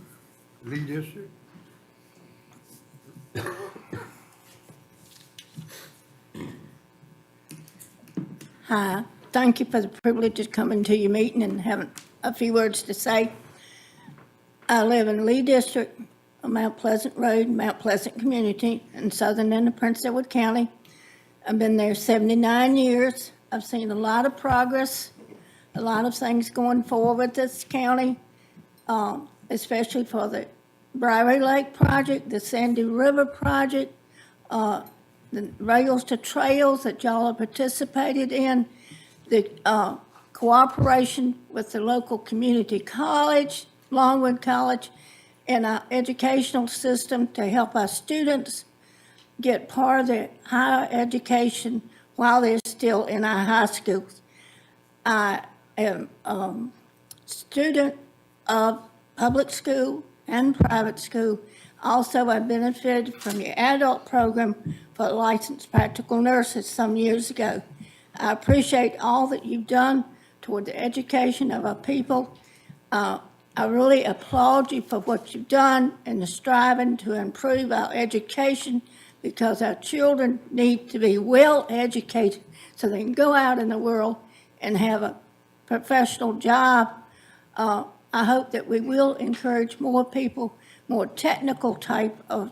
Lee District. Hi, thank you for the privilege of coming to your meeting and having a few words to say. I live in Lee District, on Mount Pleasant Road, Mount Pleasant Community in southern end of Prince Edward County. I've been there 79 years. I've seen a lot of progress, a lot of things going forward with this county, especially for the Briary Lake project, the Sandy River project, the Rails to Trails that y'all have participated in, the cooperation with the local community college, Longwood College, and our educational system to help our students get part of their higher education while they're still in our high schools. I am a student of public school and private school. Also, I benefited from your adult program for licensed practical nurses some years ago. I appreciate all that you've done toward the education of our people. I really applaud you for what you've done and the striving to improve our education, because our children need to be well educated so they can go out in the world and have a professional job. I hope that we will encourage more people, more technical type of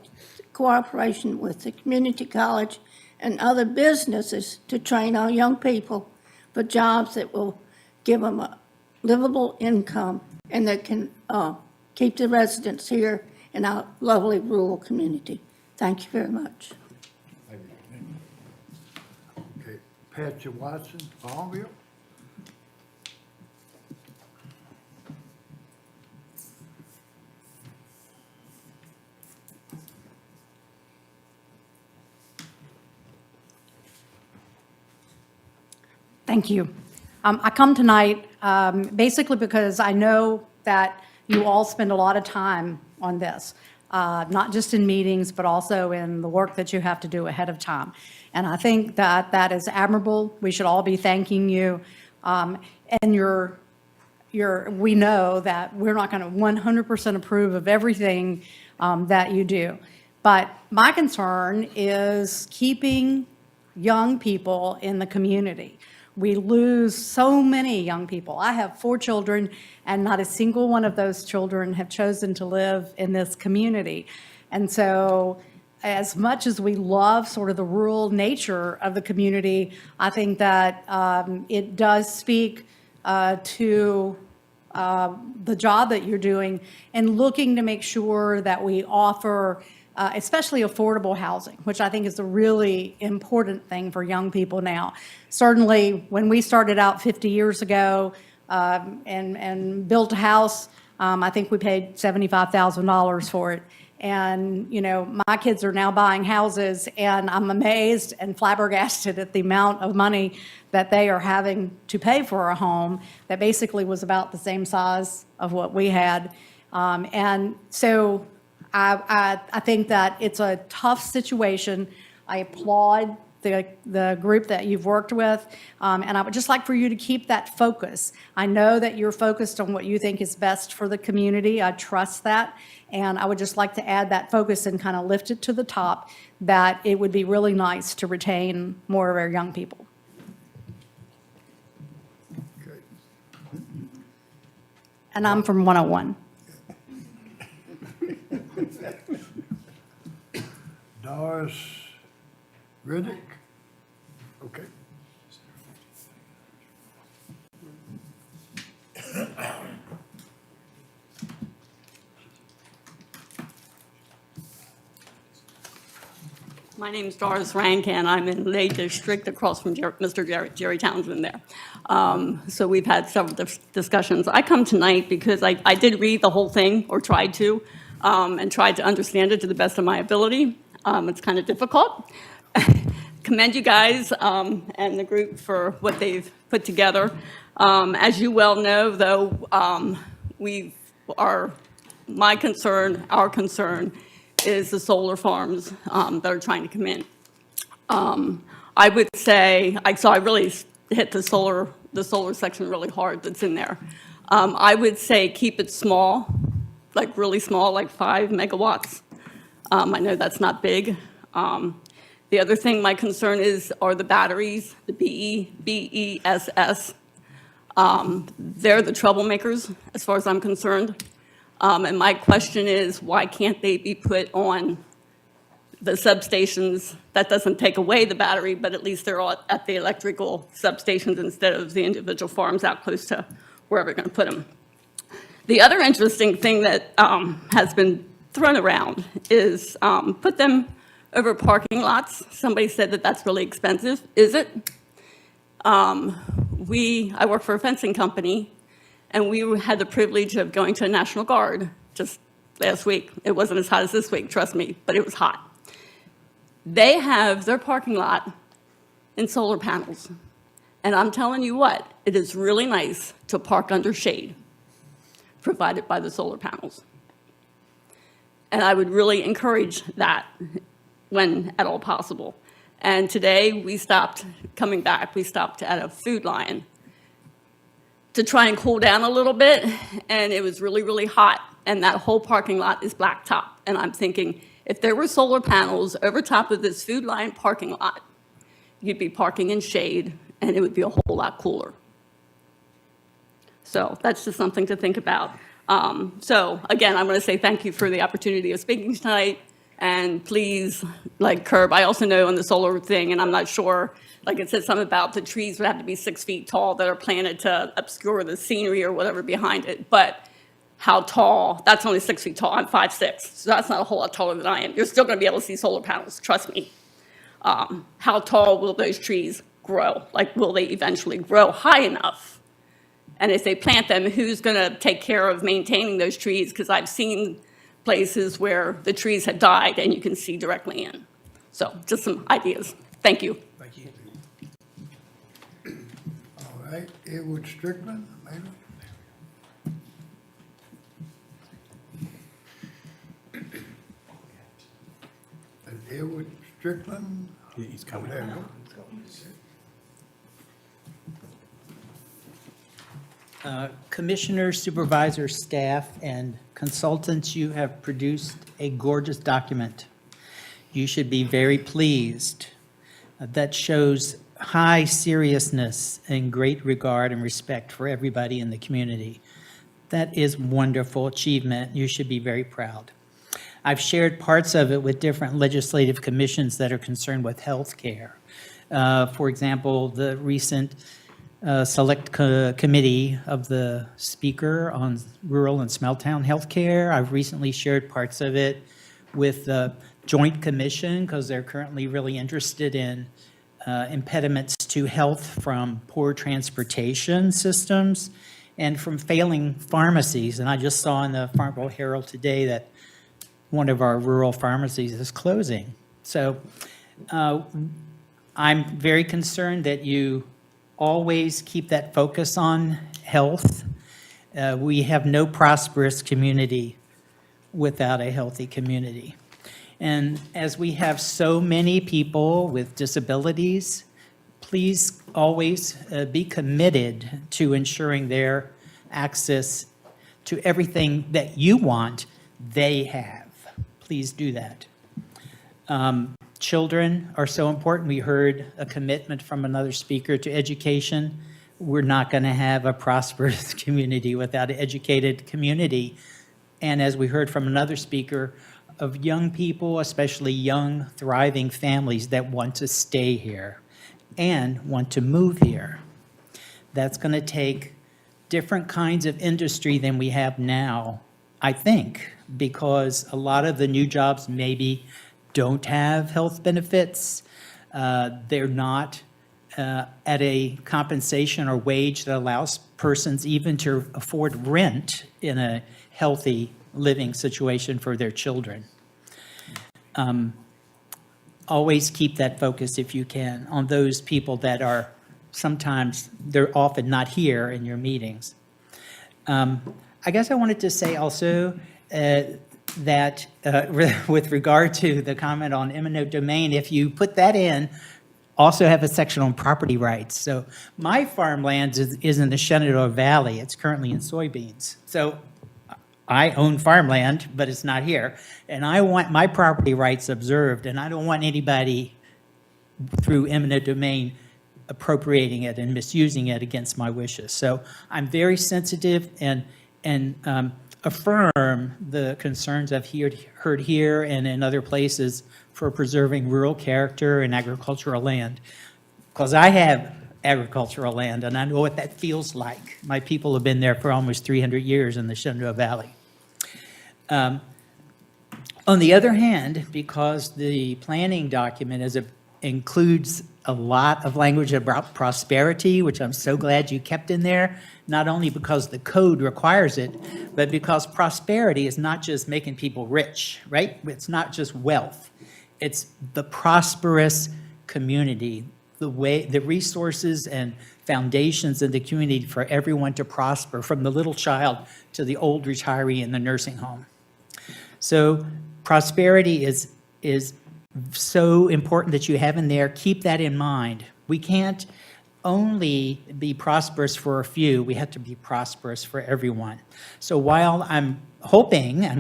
cooperation with the community college and other businesses to train our young people for jobs that will give them a livable income and that can keep the residents here in our lovely rural community. Thank you very much. Okay, Patsy Watson, Farmville. Thank you. I come tonight basically because I know that you all spend a lot of time on this, not just in meetings, but also in the work that you have to do ahead of time. And I think that that is admirable. We should all be thanking you. and we know that we're not going to 100% approve of everything that you do. But my concern is keeping young people in the community. We lose so many young people. I have 4 children, and not a single one of those children have chosen to live in this community. And so as much as we love sort of the rural nature of the community, I think that it does speak to the job that you're doing and looking to make sure that we offer especially affordable housing, which I think is a really important thing for young people now. Certainly, when we started out 50 years ago and built a house, I think we paid $75,000 for it. And, you know, my kids are now buying houses, and I'm amazed and flabbergasted at the amount of money that they are having to pay for a home that basically was about the same size of what we had. And so I think that it's a tough situation. I applaud the group that you've worked with, and I would just like for you to keep that focus. I know that you're focused on what you think is best for the community. I trust that, and I would just like to add that focus and kind of lift it to the top, that it would be really nice to retain more of our young people. Okay. And I'm from 101. Doris Riddick? Okay. My name's Doris Rankin. I'm in Lake District across from Mr. Jerry Townsend there. So we've had several discussions. I come tonight because I did read the whole thing, or tried to, and tried to understand it to the best of my ability. It's kind of difficult. Commend you guys and the group for what they've put together. As you well know, though, my concern, our concern, is the solar farms that are trying to come in. I would say, so I really hit the solar section really hard that's in there. I would say keep it small, like really small, like 5 megawatts. I know that's not big. The other thing my concern are the batteries, the BESS. They're the troublemakers as far as I'm concerned. And my question is, why can't they be put on the substations? That doesn't take away the battery, but at least they're all at the electrical substations instead of the individual farms out close to wherever we're going to put them. The other interesting thing that has been thrown around is put them over parking lots. Somebody said that that's really expensive. Is it? I work for a fencing company, and we had the privilege of going to the National Guard just last week. It wasn't as hot as this week, trust me, but it was hot. They have their parking lot in solar panels. And I'm telling you what, it is really nice to park under shade provided by the solar panels. And I would really encourage that when at all possible. And today we stopped coming back. We stopped at a Food Lion to try and cool down a little bit, and it was really, really hot, and that whole parking lot is blacktop. And I'm thinking, if there were solar panels over top of this Food Lion parking lot, you'd be parking in shade, and it would be a whole lot cooler. So that's just something to think about. So again, I'm going to say thank you for the opportunity of speaking tonight, and please, like curb. I also know on the solar thing, and I'm not sure, like it said something about the trees would have to be 6 feet tall that are planted to obscure the scenery or whatever behind it. But how tall? That's only 6 feet tall. I'm 5'6", so that's not a whole lot taller than I am. You're still going to be able to see solar panels, trust me. How tall will those trees grow? Like, will they eventually grow high enough? And if they plant them, who's going to take care of maintaining those trees? Because I've seen places where the trees had died and you can see directly in. So just some ideas. Thank you. Thank you. All right, Edward Strickland, maybe? Edward Strickland? He's coming. There you go. Commissioners, supervisors, staff, and consultants, you have produced a gorgeous document. You should be very pleased. That shows high seriousness and great regard and respect for everybody in the community. That is wonderful achievement. You should be very proud. I've shared parts of it with different legislative commissions that are concerned with health care. For example, the recent select committee of the speaker on rural and small town healthcare. I've recently shared parts of it with the Joint Commission because they're currently really interested in impediments to health from poor transportation systems and from failing pharmacies. And I just saw in the Farmville Herald today that one of our rural pharmacies is closing. So I'm very concerned that you always keep that focus on health. We have no prosperous community without a healthy community. And as we have so many people with disabilities, please always be committed to ensuring their access to everything that you want, they have. Please do that. Children are so important. We heard a commitment from another speaker to education. We're not going to have a prosperous community without an educated community. And as we heard from another speaker, of young people, especially young, thriving families that want to stay here and want to move here. That's going to take different kinds of industry than we have now, I think, because a lot of the new jobs maybe don't have health benefits. They're not at a compensation or wage that allows persons even to afford rent in a healthy living situation for their children. Always keep that focus if you can on those people that are sometimes, they're often not here in your meetings. I guess I wanted to say also that with regard to the comment on eminent domain, if you put that in, also have a section on property rights. So my farmland is in the Shenandoah Valley. It's currently in soybeans. So I own farmland, but it's not here. And I want my property rights observed, and I don't want anybody through eminent domain appropriating it and misusing it against my wishes. So I'm very sensitive and affirm the concerns I've heard here and in other places for preserving rural character and agricultural land. Because I have agricultural land, and I know what that feels like. My people have been there for almost 300 years in the Shenandoah Valley. On the other hand, because the planning document includes a lot of language about prosperity, which I'm so glad you kept in there, not only because the code requires it, but because prosperity is not just making people rich, right? It's not just wealth. It's the prosperous community, the resources and foundations in the community for everyone to prosper, from the little child to the old retiree in the nursing home. So prosperity is so important that you have in there. Keep that in mind. We can't only be prosperous for a few. We have to be prosperous for everyone. So while I'm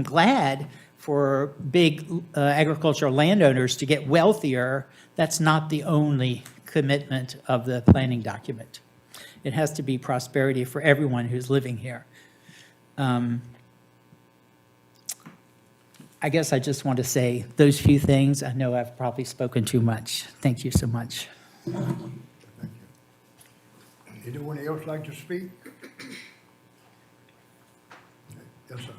glad for big agricultural landowners to get wealthier, that's not the only commitment of the planning document. It has to be prosperity for everyone who's living here. I guess I just want to say those few things. I know I've probably spoken too much. Thank you so much. Thank you. Anyone else like to speak? Yes, sir.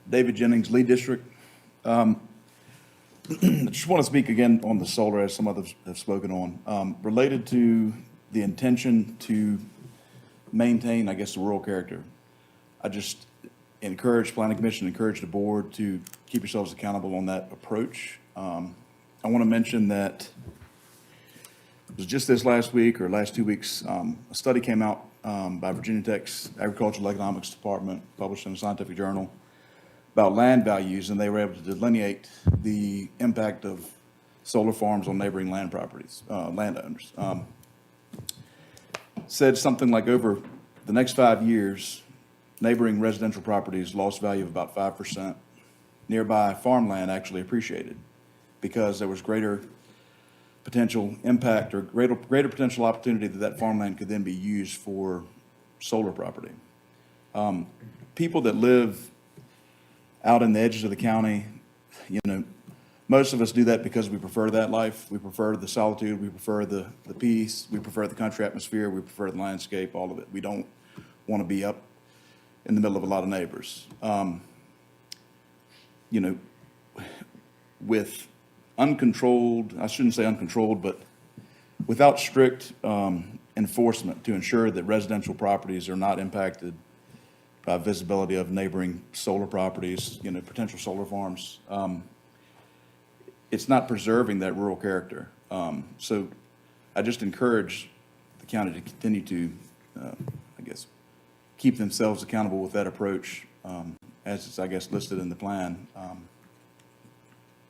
David Jennings, Lee District. I just want to speak again on the solar, as some others have spoken on, related to the intention to maintain, I guess, the rural character. I just encourage Planning Commission, encourage the board to keep yourselves accountable on that approach. I want to mention that it was just this last week or last 2 weeks, a study came out by Virginia Tech's Agricultural Economics Department, published in the Scientific Journal, about land values, and they were able to delineate the impact of solar farms on neighboring land properties, landowners. Said something like over the next 5 years, neighboring residential properties lost value of about 5%. Nearby farmland actually appreciated because there was greater potential impact or greater potential opportunity that farmland could then be used for solar property. People that live out in the edges of the county, you know, most of us do that because we prefer that life. We prefer the solitude, we prefer the peace, we prefer the country atmosphere, we prefer the landscape, all of it. We don't want to be up in the middle of a lot of neighbors. You know, with uncontrolled, I shouldn't say uncontrolled, but without strict enforcement to ensure that residential properties are not impacted by visibility of neighboring solar properties, you know, potential solar farms, it's not preserving that rural character. So I just encourage the county to continue to, I guess, keep themselves accountable with that approach, as it's, I guess, listed in the plan.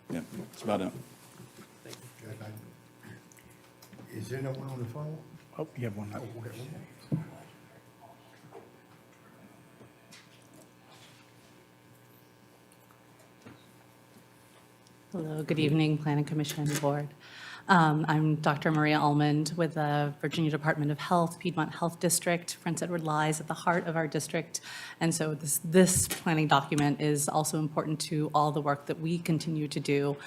Yeah, that's about it. Is there no one on the phone? Oh, you have one. Oh, we got one more. Hello, good evening, Planning Commission and Board. I'm Dr. Maria Almond with the Virginia Department of Health, Piedmont Health District. Prince Edward lies at the heart of our district, and so this planning document is also important to all the work that we continue to do.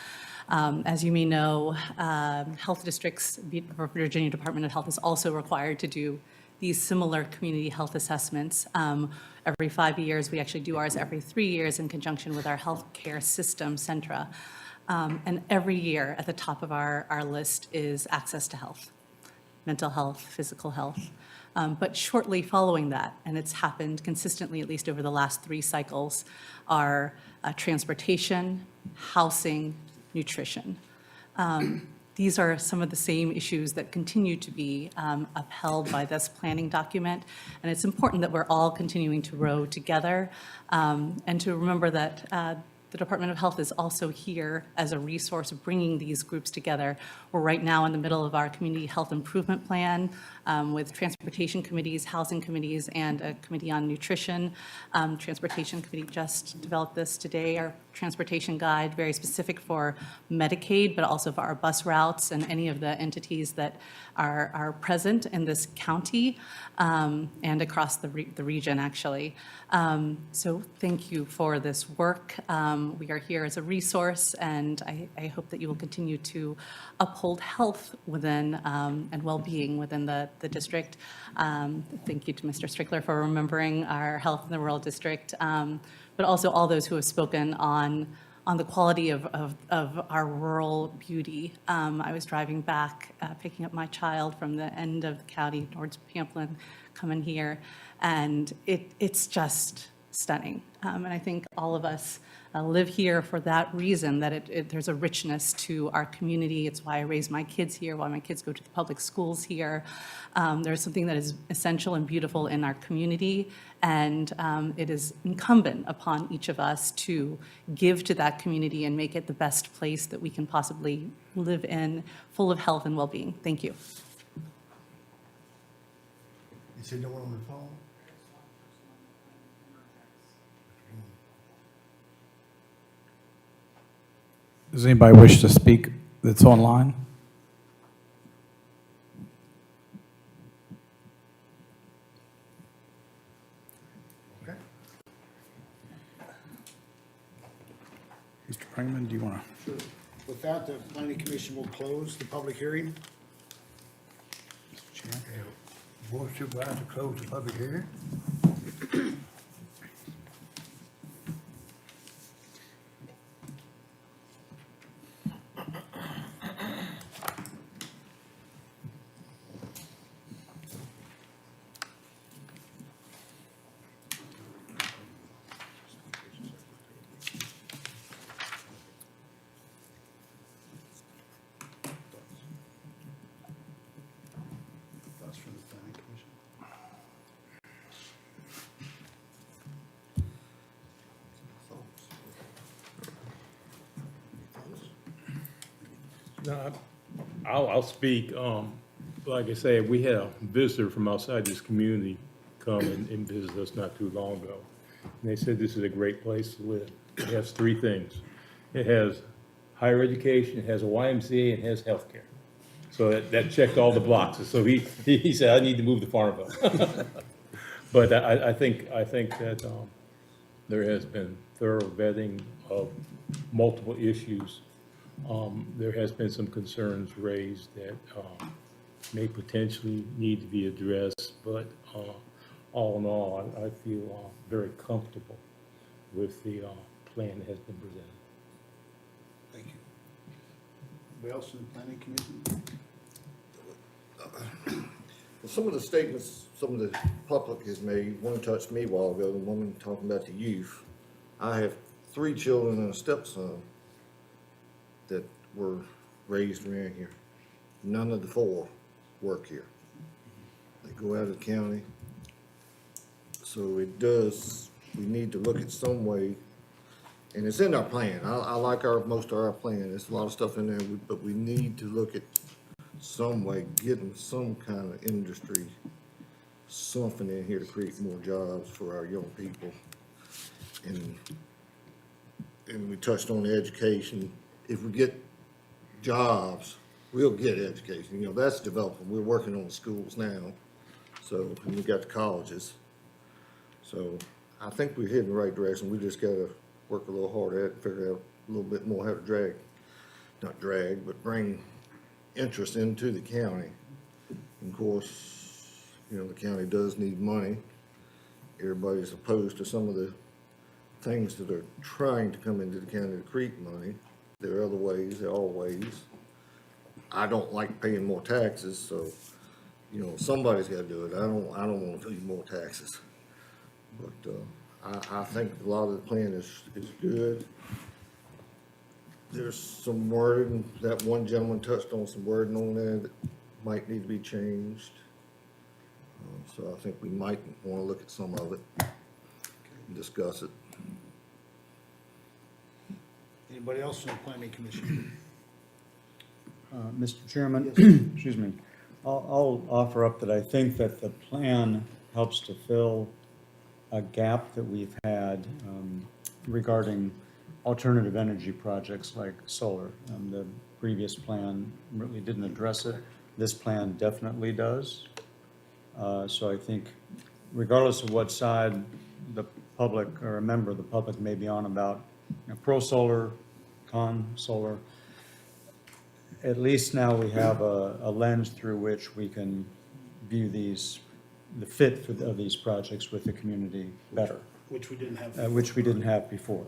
As you may know, health districts, Virginia Department of Health is also required to do these similar community health assessments. Every 5 years, we actually do ours every 3 years in conjunction with our healthcare system, Centra. And every year at the top of our list is access to health, mental health, physical health. But shortly following that, and it's happened consistently at least over the last 3 cycles, are transportation, housing, nutrition. These are some of the same issues that continue to be upheld by this planning document. And it's important that we're all continuing to row together and to remember that the Department of Health is also here as a resource of bringing these groups together. We're right now in the middle of our community health improvement plan with transportation committees, housing committees, and a committee on nutrition. Transportation committee just developed this today, our transportation guide, very specific for Medicaid, but also for our bus routes and any of the entities that are present in this county and across the region, actually. So thank you for this work. We are here as a resource, and I hope that you will continue to uphold health within and well-being within the district. Thank you to Mr. Strickler for remembering our health in the rural district, but also all those who have spoken on the quality of our rural beauty. I was driving back, picking up my child from the end of the county towards Pamplin, coming here, and it's just stunning. And I think all of us live here for that reason, that there's a richness to our community. It's why I raise my kids here, why my kids go to the public schools here. There's something that is essential and beautiful in our community, and it is incumbent upon each of us to give to that community and make it the best place that we can possibly live in, full of health and well-being. Thank you. Is there no one on the phone? Does anybody wish to speak that's online? Okay. Mr. Pringman, do you want to? Sure. With that, the planning commission will close the public hearing. Board of Supervisors close the public hearing. Thoughts from the planning commission? No, I'll speak. Like I say, we had a visitor from outside this community come and visit us not too long ago. And they said this is a great place to live. It has three things. It has higher education, it has a YMCA, and it has healthcare. So that checked all the boxes. So he said, I need to move to Farmville. But I think that there has been thorough vetting of multiple issues. There has been some concerns raised that may potentially need to be addressed, but all in all, I feel very comfortable with the plan that has been presented. Thank you. Anybody else in the planning commission? Well, some of the statements some of the public has made, one touched me a while ago, the woman talking about the youth. I have 3 children and a stepson that were raised around here. None of the 4 work here. They go out of the county. So it does, we need to look at some way, and it's in our plan. I like most of our plan. There's a lot of stuff in there, but we need to look at some way, getting some kind of industry, something in here to create more jobs for our young people. And we touched on the education. If we get jobs, we'll get education. You know, that's developing. We're working on the schools now. So, and we got the colleges. So I think we're heading the right direction. We just gotta work a little harder at it and figure out a little bit more how to not drag, but bring interest into the county. And of course, you know, the county does need money. Everybody's opposed to some of the things that are trying to come into the county to create money. There are other ways, there are ways. I don't like paying more taxes, so, you know, somebody's gotta do it. I don't wanna pay more taxes. But, I think a lot of the plan is good. There's some wording, that one gentleman touched on some wording on there that might need to be changed. So I think we might want to look at some of it and discuss it. Anybody else from the planning commission? Mr. Chairman, excuse me, I'll offer up that I think that the plan helps to fill a gap that we've had regarding alternative energy projects like solar. The previous plan really didn't address it. This plan definitely does. So I think regardless of what side the public or a member of the public may be on about, you know, pro-solar, con-solar, at least now we have a lens through which we can view the fit of these projects with the community better. Which we didn't have. Which we didn't have before.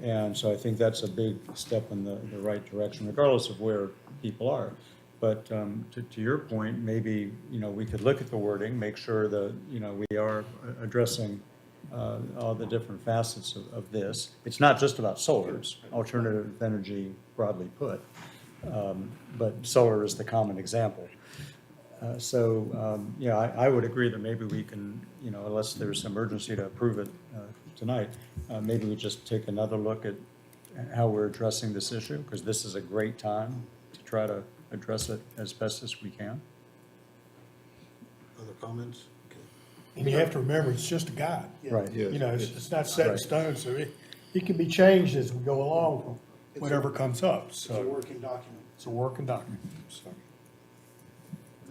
And so I think that's a big step in the right direction, regardless of where people are. But to your point, maybe, you know, we could look at the wording, make sure that, you know, we are addressing all the different facets of this. It's not just about solar, it's alternative energy broadly put. But solar is the common example. Yeah, I would agree that maybe we can, you know, unless there's some urgency to approve it tonight, maybe we just take another look at how we're addressing this issue, because this is a great time to try to address it as best as we can. Other comments? Okay. And you have to remember, it's just a guide. Right. You know, it's not set in stone, so it can be changed as we go along, whatever comes up, It's so. a working document. It's a working document, so.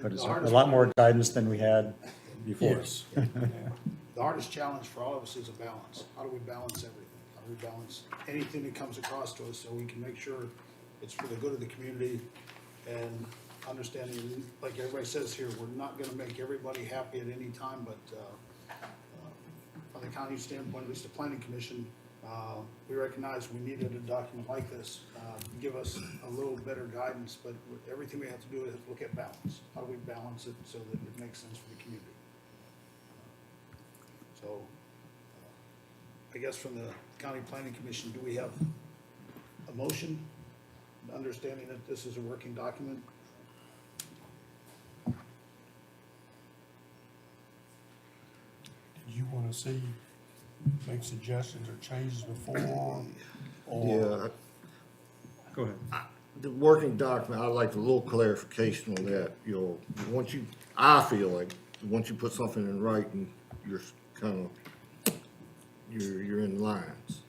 But it's a lot more guidance than we had before. Yes. The hardest challenge for all of us is a balance. How do we balance everything? How do we balance anything that comes across to us so we can make sure it's for the good of the community and understanding, like everybody says here, we're not gonna make everybody happy at any time, but from the county standpoint, at least the planning commission, we recognize we needed a document like this to give us a little better guidance, but everything we have to do is look at balance. How do we balance it so that it makes sense for the community? So, I guess from the county planning commission, do we have a motion, understanding that this is a working document? Do you want to see, make suggestions or changes before? Or Yeah, Go ahead. the working document, I'd like a little clarification on that, you know, I feel like, once you put something in writing, you're kind of, you're in lines.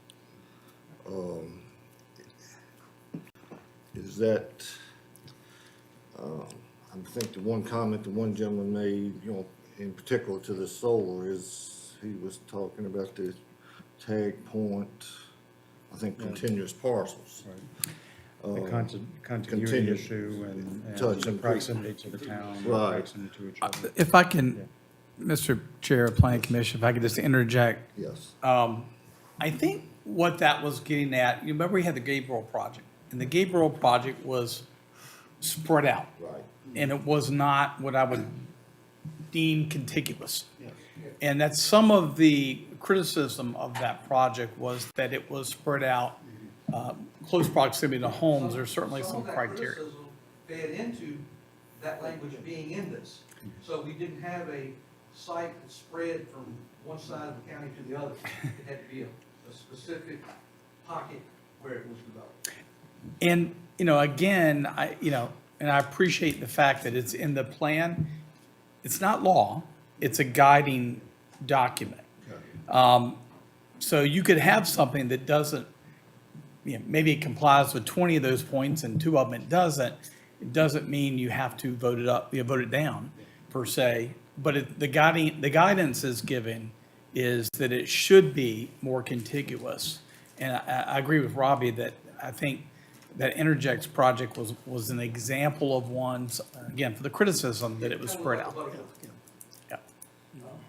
Is that, I think the one comment the one gentleman made, you know, in particular to the solar is, he was talking about the tag point, I think continuous parcels. The continuity issue and the proximity to the town, the Right. proximity to each other. If I can, Mr. Chair of Planning Commission, if I could just interject. Yes. I think what that was getting at, you remember we had the Gabriel project, and the Gabriel project was spread out. Right. And it was not what I would deem contiguous. And that's some of the criticism of that project was that it was spread out, close proximity to homes. There's certainly some criteria. Some of that criticism fed into that language being in this. So we didn't have a site that spread from one side of the county to the other. It had to be a specific pocket where it was developed. And, again, and I appreciate the fact that it's in the plan. It's not law, it's a guiding document. So you could have something that doesn't, maybe it complies with 20 of those points and 2 of them it doesn't. It doesn't mean you have to vote it up, vote it down per se. But the guidance is given is that it should be more contiguous. And I agree with Robbie that I think that Interjects project was an example of ones, again, for the criticism that it was spread out. Yeah.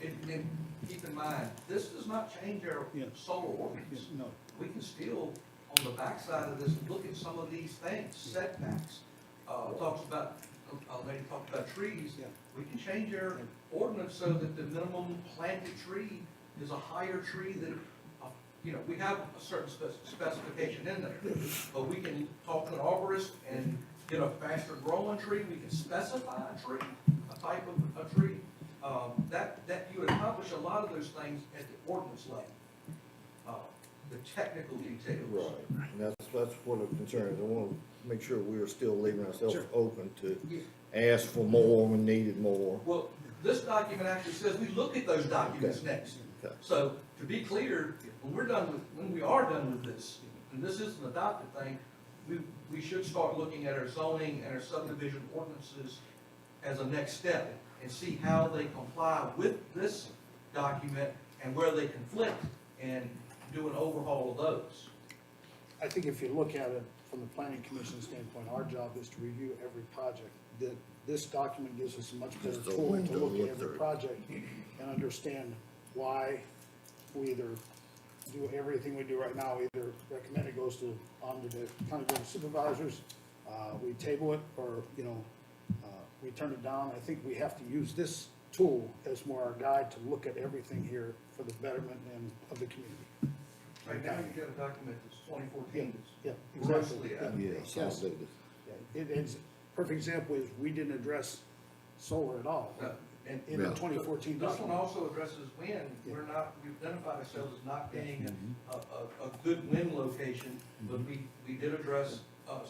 And keep in mind, this does not change our solar ordinance. No. We can still, on the backside of this, look at some of these things, setbacks. Talks about, a lady talked about trees. We can change our ordinance so that the minimum planted tree is a higher tree than, we have a certain specification in there. But we can talk to an arborist and get a faster growing tree. We can specify a tree, a type of a tree. That you would accomplish a lot of those things at the ordinance level. The technical details. Right, and that's what I'm concerned. I want to make sure we are still leaving ourselves open to ask for more when needed more. Well, this document actually says we look at those documents next. Okay. So to be clear, when we are done with this, and this is an adopted thing, we should start looking at our zoning and our subdivision ordinances as a next step and see how they comply with this document and where they conflict and do an overhaul of those. I think if you look at it from the planning commission standpoint, our job is to review every project. This document gives us a much better tool to look at every project and understand why we either do everything we do right now, either recommend it goes on to the county board of supervisors, we table it, or, we turn it down. I think we have to use this tool as more our guide to look at everything here for the betterment of the community. Right now, you've got a document that's 2014. Yeah, Grossly exactly. Yes, Yes. It's, perfect example is we didn't address solar at all in the 2014 This one document. also addresses wind. We've identified ourselves as not being a good wind location, but we did address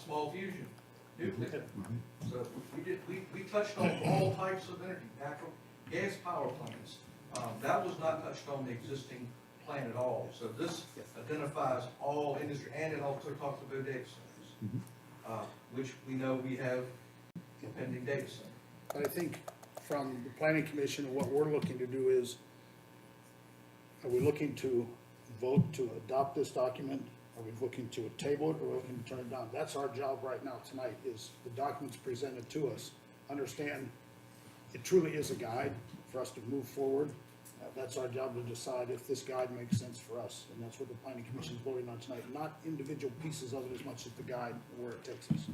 small fusion, nuclear. So we touched on all types of energy, natural gas power plants. That was not touched on the existing plan at all. So this identifies all industry, and it also talks about data centers, which we know we have a pending data center. But I think from the planning commission, what we're looking to do is, are we looking to vote to adopt this document? Are we looking to table it, or are we looking to turn it down? That's our job right now tonight, is the documents presented to us. Understand, it truly is a guide for us to move forward. That's our job to decide if this guide makes sense for us, and that's what the planning commission is voting on tonight, not individual pieces of it as much as the guide and where it takes us.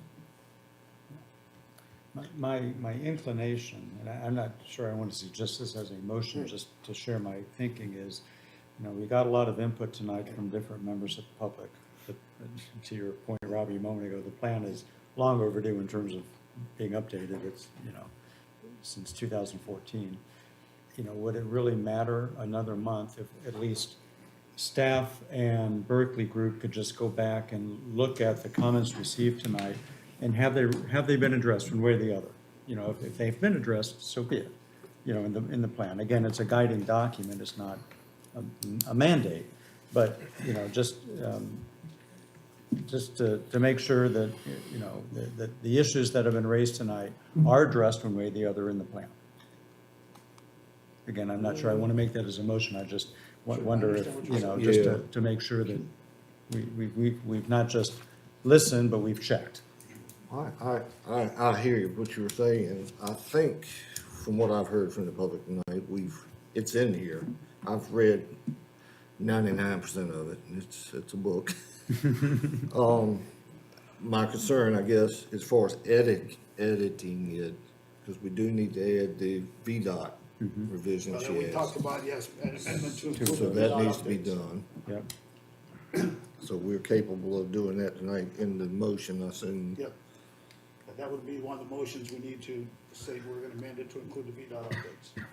My inclination, and I'm not sure I want to suggest this as a motion, just to share my thinking is, we got a lot of input tonight from different members of the public. But to your point, Robbie, a moment ago, the plan is long overdue in terms of being updated. It's, since 2014. Would it really matter another month if at least staff and Berkeley Group could just go back and look at the comments received tonight And have they been addressed one way or the other? You know, if they've been addressed, so be it, you know, in the plan. Again, it's a guiding document, it's not a mandate, but, you know, just to make sure that, you know, that the issues that have been raised tonight are addressed one way or the other in the plan. Again, I'm not sure I want to make that as a motion, I just wonder if, you know, just to make sure that we've not just listened, but we've checked. I hear you, what you were saying. I think, from what I've heard from the public tonight, it's in here. I've read 99% of it, and it's a book. My concern, I guess, as far as editing it, because we do need to add the VDOT revisions, We yes. talked about, yes, amendment to include So the that VDOT needs to be updates. done. Yep. So we're capable of doing that tonight in the motion, I assume. Yep. And that would be one of the motions we need to say we're gonna amend it to include the VDOT updates.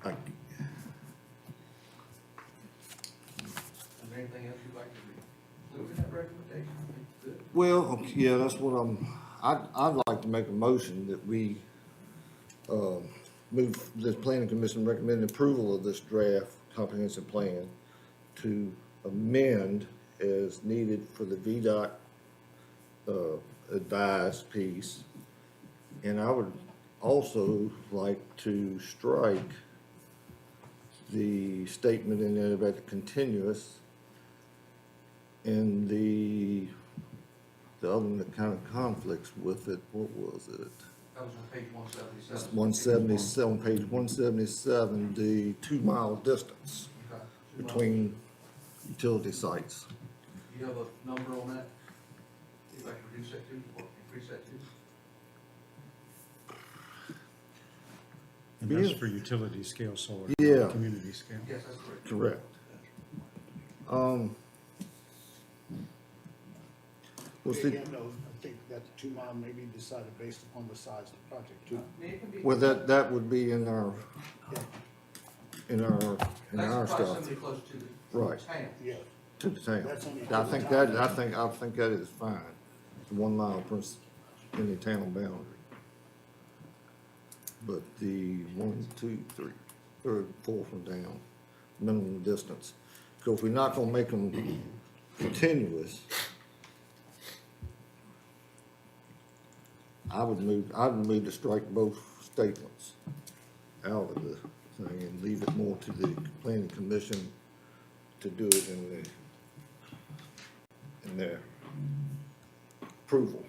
I- Is there anything else you'd like to include in that recommendation? Good. Well, yeah, that's what I'd like to make a motion that we, move this planning commission recommending approval of this draft comprehensive plan to amend as needed for the VDOT, advised piece. And I would also like to strike the statement in there about the continuous and the other one that kind of conflicts with it. What was it? That was on page 177. 177, page 177, the 2-mile distance Okay. between utility sites. Do you have a number on that? You'd like to reduce that to, or increase that to? And that's for utility scale solar, Yeah. not community scale. Yes, that's correct. Correct. Well, see, Again, though, I think that the 2 mile may be decided based upon the size of the project too. well, that would be in our That's stuff, proximity close to the Right. town. Yeah. to the town. That's only I to think the that, town. I think that is fine, 1 mile per, in the town boundary. But the 1, 2, 3, third, fourth one down, minimum distance. Because we're not gonna make them continuous. I'd move to strike both statements out of the thing and leave it more to the planning commission to do it in their approval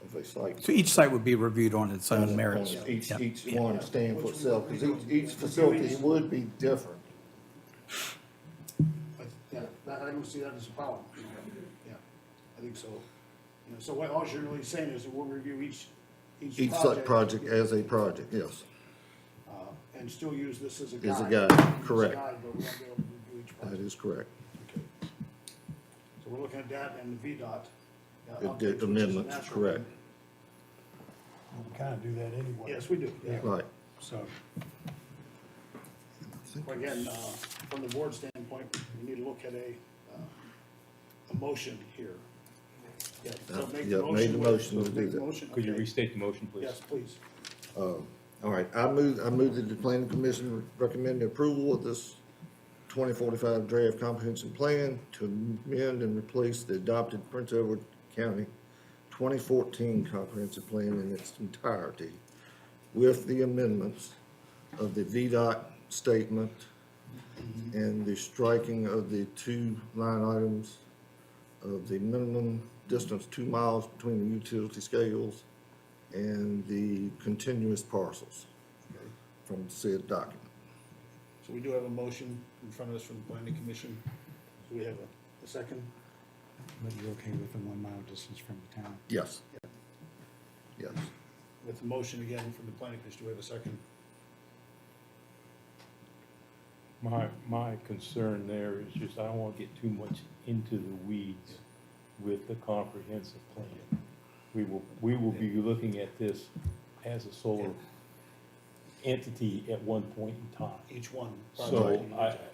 of a site. So each site would be reviewed on its own merits. Each Yeah. one stand for itself, because each facility would be different. Yeah, I don't see that as a problem. Yeah, I think so. You know, so what all you're really saying is that we'll review each Each such project as a project, yes. And still use this as a guide. As a guide, As a correct. guide, but we won't be able to review each That project. is correct. So we're looking at that and the VDOT. The updates, which is a amendments, natural correct. thing. We kind of do that anyway. Yes, we do, yeah. Right. So, But again, from the board standpoint, we need to look at a motion here. Yeah, so make Yeah, the made the motion. motion to Make do the that. motion, Could you okay. restate the motion, please? Yes, please. All right, I move that the planning commission recommend the approval of this 2045 draft comprehensive plan to amend and replace the adopted Prince Edward County 2014 comprehensive plan in its entirety with the amendments of the VDOT statement and the striking of the 2 line items of the minimum distance 2 miles between the utility scales and the continuous parcels from said document. So we do have a motion in front of us from the planning commission. Do we have a second? but you're okay with the 1 mile distance from the town? Yes. Yes. With the motion again from the planning commission, do we have a second? My concern there is just, I don't want to get too much into the weeds with the comprehensive plan. We will be looking at this as a solar entity at one point in time. Each one. So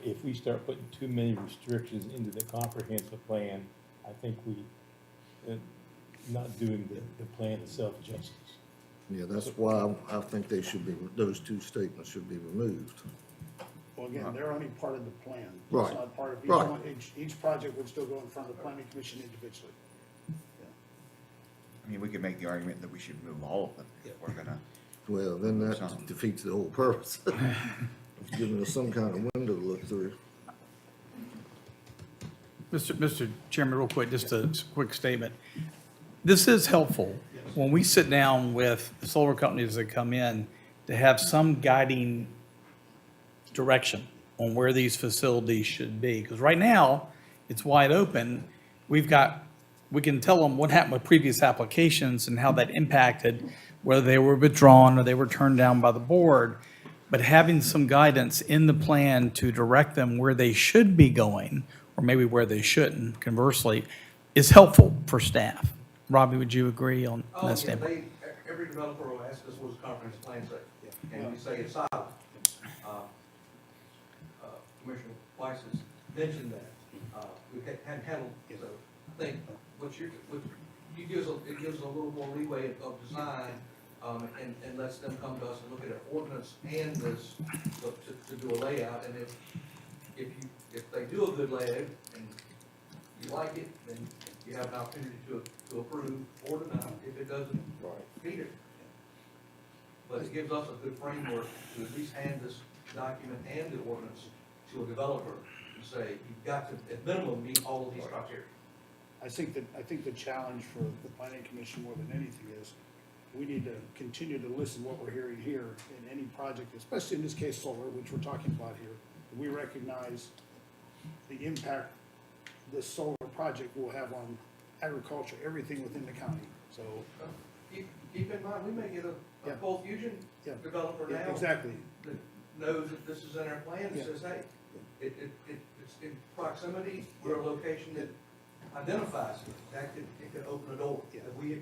if we start putting too many restrictions into the comprehensive plan, I think we, not doing the plan itself justice. Yeah, that's why I think they should be, those two statements should be removed. Well, again, they're only part of the plan. Right. It's not part of each Right. one, each project would still go in front of the planning commission individually. I mean, we could make the argument that we should remove all of them if we're gonna. Well, then that defeats the whole purpose. It's giving us some kind of window to look through. Mr. Chairman, real quick, just a quick statement. This is helpful when we sit down with the solar companies that come in to have some guiding direction on where these facilities should be. Because right now, it's wide open. We can tell them what happened with previous applications and how that impacted, whether they were withdrawn or they were turned down by the board. But having some guidance in the plan to direct them where they should be going, or maybe where they shouldn't, conversely, is helpful for staff. Robbie, would you agree on that standpoint? Every developer will ask us what's the comprehensive plan say, and we say it's silent. Commissioner Weiss has mentioned that. We hadn't handled, so I think what you gives, it gives a little more leeway of design, and lets them come to us and look at an ordinance and this, to do a layout, and if they do a good layout and you like it, then you have an opportunity to approve or deny. If it doesn't, beat it. But it gives us a good framework to at least hand this document and the ordinance to a developer and say, you've got to, at minimum, meet all of these criteria. I think the challenge for the planning commission more than anything is we need to continue to listen to what we're hearing here in any project, especially in this case solar, which we're talking about here. We recognize the impact this solar project will have on agriculture, everything within the county. So Keep in mind, we may get a full fusion developer now. Exactly. That knows that this is in our plan and says, hey, it's in proximity, we're a location that identifies it. That could open a door that we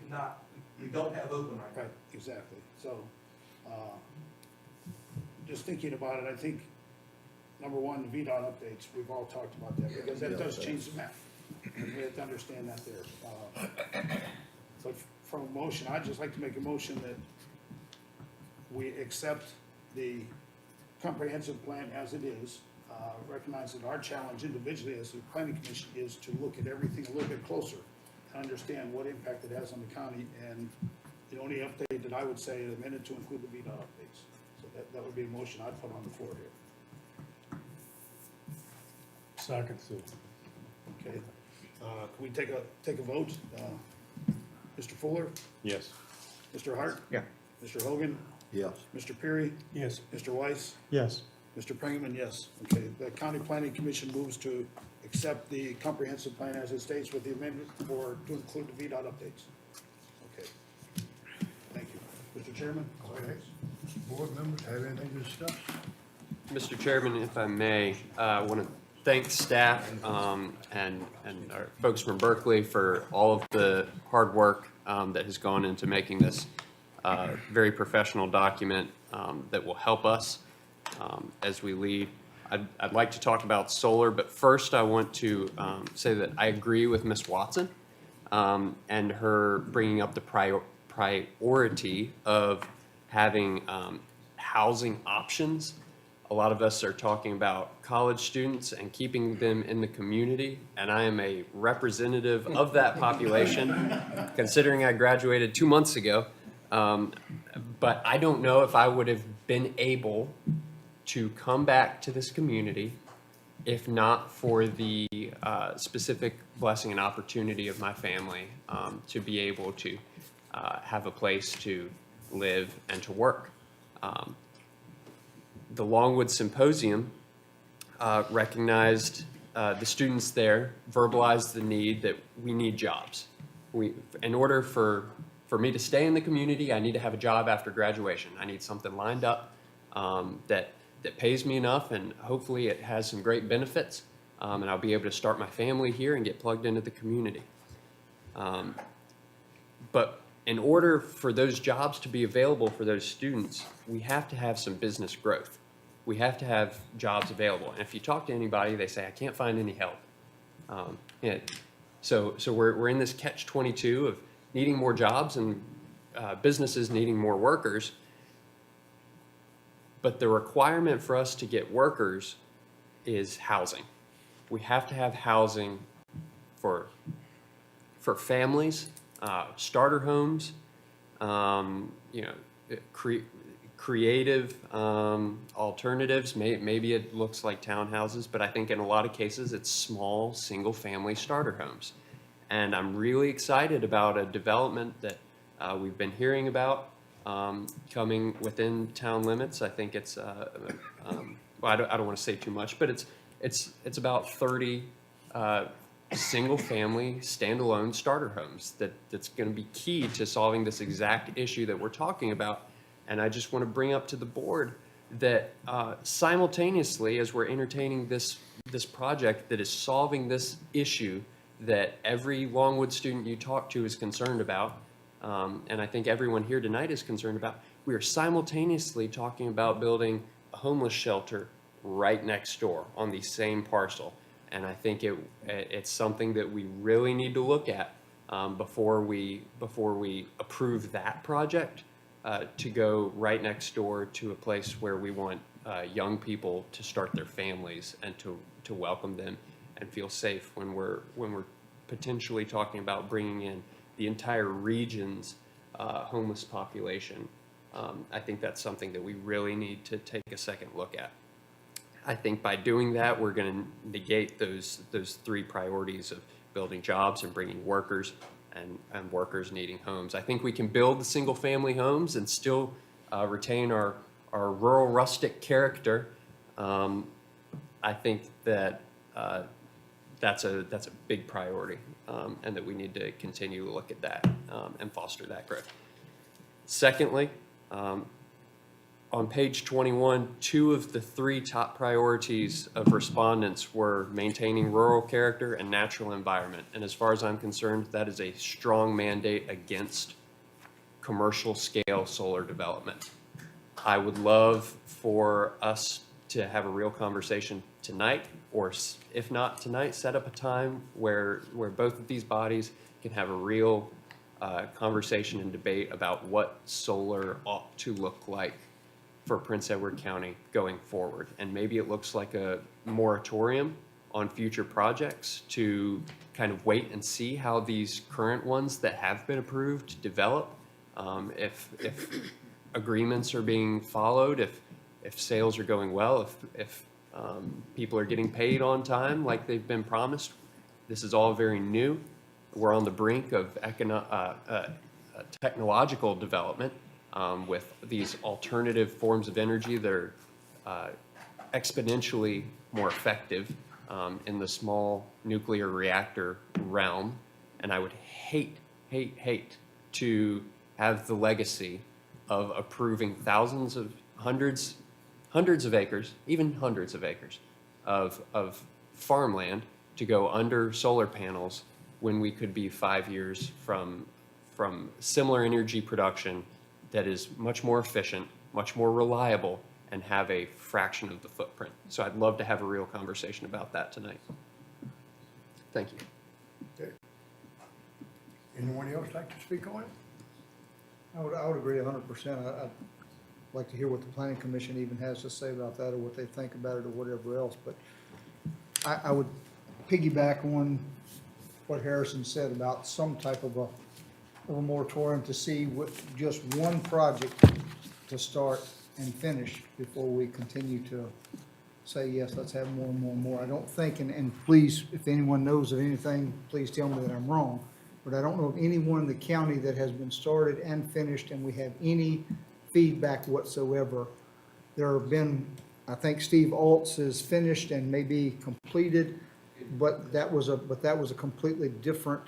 don't have open right now. Right, exactly. So, just thinking about it, I think, number one, the VDOT updates, we've all talked about that, because that does change the map. We have to understand that there. But from a motion, I'd just like to make a motion that we accept the comprehensive plan as it is, recognize that our challenge individually as the planning commission is to look at everything a little bit closer and understand what impact it has on the county, and the only update that I would say is amended to include the VDOT updates. So that would be a motion I'd put on the floor here. Second. Okay, can we take a vote? Mr. Fuller? Yes. Mr. Hart? Yeah. Mr. Hogan? Yes. Mr. Perry? Yes. Mr. Weiss? Yes. Mr. Pringerman, yes. Okay, the County Planning Commission moves to accept the comprehensive plan as it states with the amendment to include the VDOT updates. Okay. Thank you. Mr. Chairman? Board members have anything to discuss? Mr. Chairman, if I may, I want to thank staff and our folks from Berkeley for all of the hard work that has gone into making this very professional document that will help us as we lead. I'd like to talk about solar, but first I want to say that I agree with Ms. Watson and her bringing up the priority of having housing options. A lot of us are talking about college students and keeping them in the community, and I am a representative of that population, considering I graduated 2 months ago. But I don't know if I would have been able to come back to this community if not for the specific blessing and opportunity of my family to be able to have a place to live and to work. The Longwood Symposium recognized the students there, verbalized the need that we need jobs. In order for me to stay in the community, I need to have a job after graduation. I need something lined up that pays me enough, and hopefully it has some great benefits, and I'll be able to start my family here and get plugged into the community. But in order for those jobs to be available for those students, we have to have some business growth. We have to have jobs available. And if you talk to anybody, they say, I can't find any help. So we're in this catch-22 of needing more jobs and businesses needing more workers. But the requirement for us to get workers is housing. We have to have housing for families, starter homes, creative alternatives. Maybe it looks like townhouses, but I think in a lot of cases it's small, single-family starter homes. And I'm really excited about a development that we've been hearing about coming within town limits. I think it's, well, I don't want to say too much, but it's about 30 single-family, standalone starter homes that's going to be key to solving this exact issue that we're talking about. And I just want to bring up to the board that simultaneously, as we're entertaining this project that is solving this issue that every Longwood student you talk to is concerned about, and I think everyone here tonight is concerned about, we are simultaneously talking about building a homeless shelter right next door on the same parcel. And I think it's something that we really need to look at before we approve that project, to go right next door to a place where we want young people to start their families and to welcome them and feel safe when we're potentially talking about bringing in the entire region's homeless population. I think that's something that we really need to take a second look at. I think by doing that, we're going to negate those three priorities of building jobs and bringing workers and workers needing homes. I think we can build the single-family homes and still retain our rural rustic character. I think that that's a big priority, and that we need to continue to look at that and foster that growth. Secondly, on page 21, 2 of the 3 top priorities of respondents were maintaining rural character and natural environment. And as far as I'm concerned, that is a strong mandate against commercial scale solar development. I would love for us to have a real conversation tonight, or if not tonight, set up a time where both of these bodies can have a real conversation and debate about what solar ought to look like for Prince Edward County going forward. And maybe it looks like a moratorium on future projects to kind of wait and see how these current ones that have been approved develop, if agreements are being followed, if sales are going well, if people are getting paid on time like they've been promised. This is all very new. We're on the brink of technological development with these alternative forms of energy that are exponentially more effective in the small nuclear reactor realm. And I would hate to have the legacy of approving hundreds of acres, even hundreds of acres of farmland to go under solar panels when we could be 5 years from similar energy production that is much more efficient, much more reliable, and have a fraction of the footprint. So I'd love to have a real conversation about that tonight. Thank you. Okay. Anyone else like to speak on it? I would agree 100%. I'd like to hear what the planning commission even has to say about that, or what they think about it, or whatever else. But I would piggyback on what Harrison said about some type of a moratorium to see what just one project to start and finish before we continue to say, yes, let's have more and more and more. I don't think, and please, if anyone knows of anything, please tell me that I'm wrong, but I don't know of anyone in the county that has been started and finished and we have any feedback whatsoever. There have been, I think Steve Alt's is finished and may be completed, but that was a completely different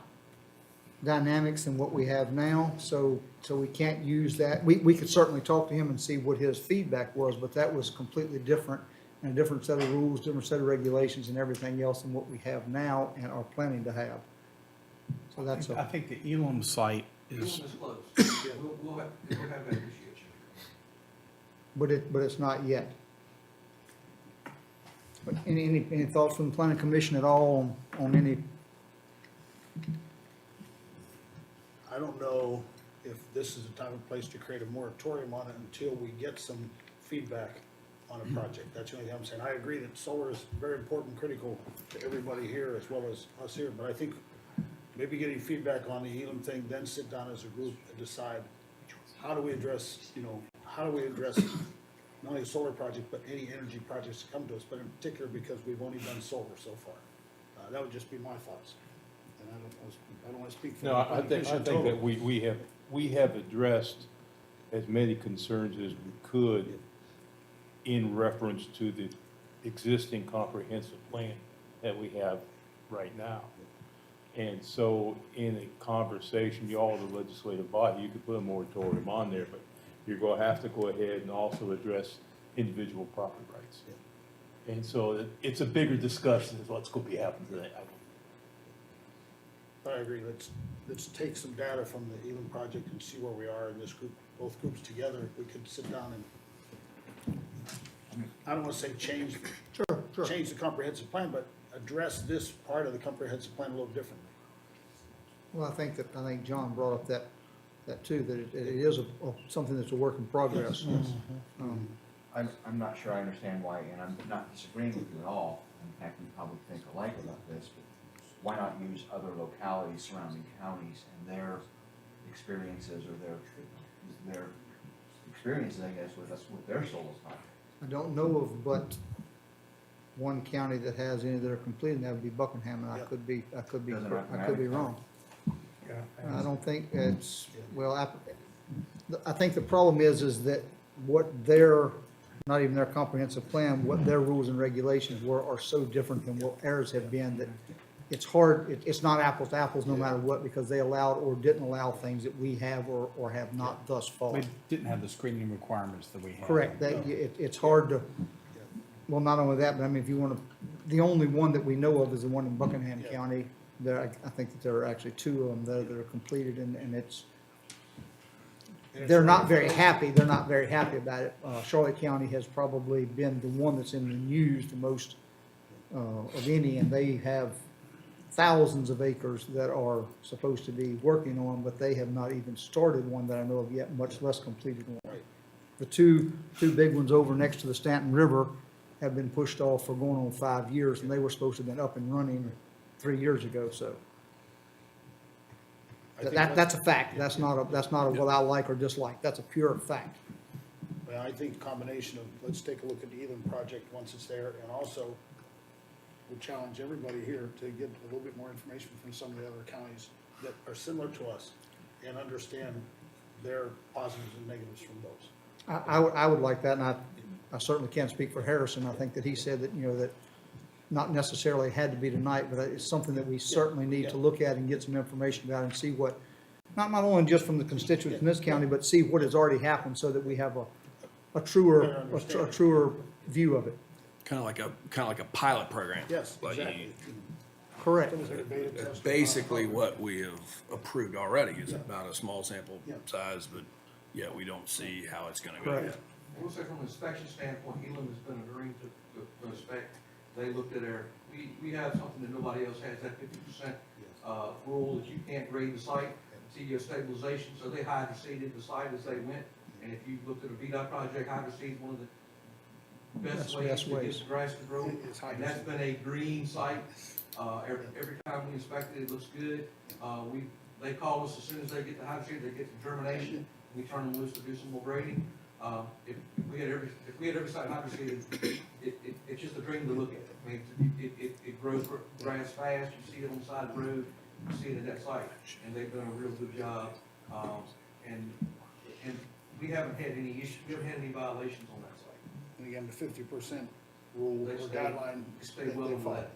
dynamics than what we have now. So we can't use that. We could certainly talk to him and see what his feedback was, but that was completely different, and a different set of rules, different set of regulations and everything else than what we have now and are planning to have. So that's I think the Elam site is. Close. Yeah, we'll have that appreciation. But it's not yet. But any thoughts from the planning commission at all on I don't know if this is the time and place to create a moratorium on it until we get some feedback on a project. That's the only thing I'm saying. I agree that solar is very important, critical to everybody here as well as us here, but I think maybe getting feedback on the Elam thing, then sit down as a group and decide, how do we address, how do we address not only the solar project, but any energy projects that come to us, but in particular because we've only done solar so far. That would just be my thoughts. And I don't want to speak for the No, I planning think commission that total. we have addressed as many concerns as we could in reference to the existing comprehensive plan that we have right now. And so in a conversation, you all, the legislative body, you could put a moratorium on there, but you're going to have to go ahead and also address individual property rights. And so it's a bigger discussion is what's going to be happening today. I agree. Let's take some data from the Elam project and see where we are in this group, both groups together. If we could sit down and, I don't want to say change the comprehensive plan, but address this part of the comprehensive plan a little differently. Well, I think John brought up that too, that it is something that's a work in progress. I'm not sure I understand why, and I'm not disagreeing with you at all. In fact, we probably think alike about this, but why not use other localities, surrounding counties, and their experiences or their experiences, I guess, with their solar project? I don't know of but one county that has any that are completed, and that would be Buckingham, and I could be wrong. I don't think it's, well, I think the problem is that what their, not even their comprehensive plan, what their rules and regulations are so different than what ours have been, that it's hard, it's not apples to apples no matter what, because they allowed or didn't allow things that we have or have not thus far. We didn't have the screening requirements that we have. Correct, it's hard to, well, not only that, but I mean, if you want to, the only one that we know of is the one in Buckingham County. There, I think that there are actually two of them that are completed, and it's, they're not very happy about it. Charlotte County has probably been the one that's in the news the most of any, and they have thousands of acres that are supposed to be working on, but they have not even started one that I know of yet, much less completed one. The two big ones over next to the Stanton River have been pushed off for going on 5 years, and they were supposed to have been up and running 3 years ago, so. That's a fact. That's not a what I like or dislike. That's a pure fact. Well, I think combination of, let's take a look at the Elam project once it's there, and also we'll challenge everybody here to get a little bit more information from some of the other counties that are similar to us and understand their positives and negatives from those. I would like that, and I certainly can't speak for Harrison. I think that he said that, that not necessarily had to be tonight, but it's something that we certainly need to look at and get some information about and see what, not only just from the constituents in this county, but see what has already happened so that we have a truer view of it. Kind of like a pilot program. Yes, Like exactly. Correct. Basically, what we have approved already is about a small sample size, but yeah, we don't see how it's going to go Correct. yet. I will say from an inspection standpoint, Elam has been agreeing to inspect. They looked at we have something that nobody else has, that 50% rule that you can't grade the site until you have stabilization. So they hydroseeded the site as they went. And if you looked at a VDOT project, hydroseed is one of the best ways to get the grass to grow. And that's been a green site. Every time we inspect it, it looks good. They call us as soon as they get the hydroseed, they get the germination. We turn them loose to do some more grading. If we had every site hydroseeded, it's just a dream to look at. I mean, it grows grass fast. You see it on the side of the road. You see it at that site, and they've done a real good job. And we haven't had any issues. We haven't had any violations on that site. And again, the 50% rule or guideline. Stay well on that.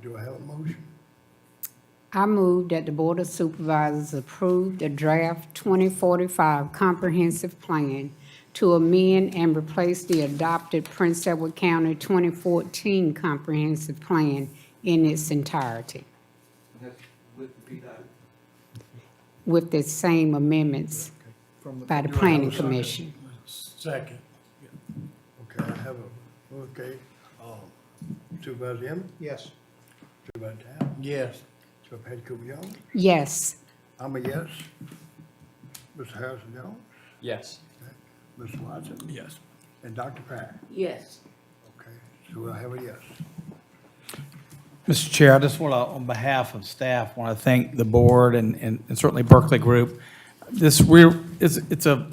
Do I have a motion? I move that the Board of Supervisors approve the draft 2045 comprehensive plan to amend and replace the adopted Prince Edward County 2014 comprehensive plan in its entirety, And that's with the VDOT. with the same amendments by the Planning Commission. Second. Okay, I have Supervisor Emmett, Yes. Supervisor Towns, Yes. Supervisor Cooper Jones, Yes. I'm a yes. Mr. Harrison Jones, Yes. Mr. Watson, Yes. and Dr. Pratt. Yes. Okay, so we'll have a yes. Mr. Chair, I just want to, on behalf of staff, want to thank the board and certainly Berkeley Group. It's a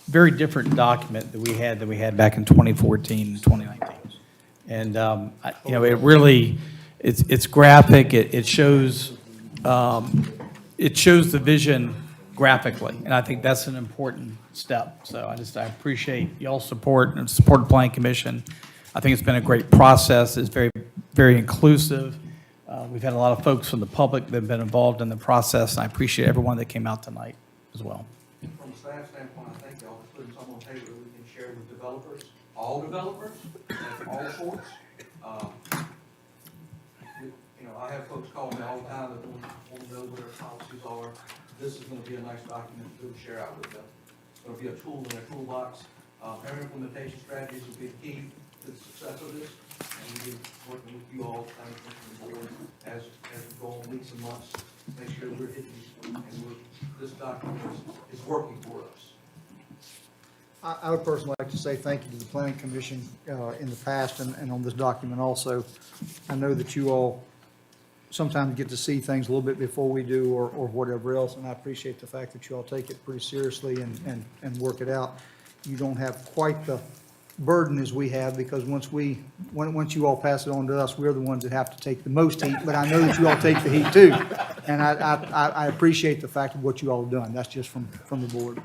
very different document that we had back in 2014 and 2019. And, it really, it's graphic, it shows the vision graphically, and I think that's an important step. So I appreciate y'all's support and support of the Planning Commission. I think it's been a great process. It's very, very inclusive. We've had a lot of folks from the public that have been involved in the process, and I appreciate everyone that came out tonight as well. From a staff standpoint, I thank y'all for putting something on the table that we can share with developers, all sorts. I have folks call me all the time that want to know what our policies are. This is going to be a nice document to share out with them. It's going to be a tool in their toolbox. Our implementation strategies will be the key to the success of this. And we'll be working with you all, the board, as we go on weeks and months, make sure we're hitting and this document is working for us. I would personally like to say thank you to the Planning Commission in the past and on this document also. I know that you all sometimes get to see things a little bit before we do or whatever else, and I appreciate the fact that you all take it pretty seriously and work it out. You don't have quite the burden as we have, because once you all pass it on to us, we're the ones that have to take the most heat, but I know that you all take the heat too. And I appreciate the fact of what you all have done. That's just from the board.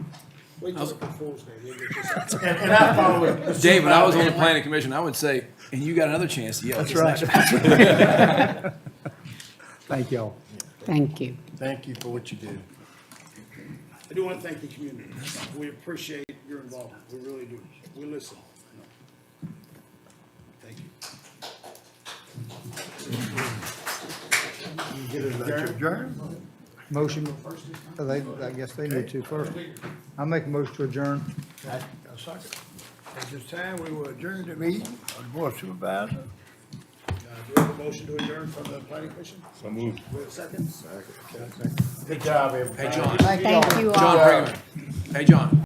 Wait till April Fool's Day. We'll get this out. And I follow it. Dave, when I was on the planning commission, I would say, and you got another chance to yell. That's right. Thank y'all. Thank you. Thank you for what you do. I do want to thank the community. We appreciate your involvement. We really do. We listen. Thank you. Get it adjourned? Motion, I guess they need to first. I'll make a motion to adjourn. A second. At this time, we will adjourn the meeting of the Board of Supervisors. Do we have a motion to adjourn from the planning commission? So moved. We have a second? Second. Good job, everybody. Hey, John. Thank you all. John Brigham. Hey, John.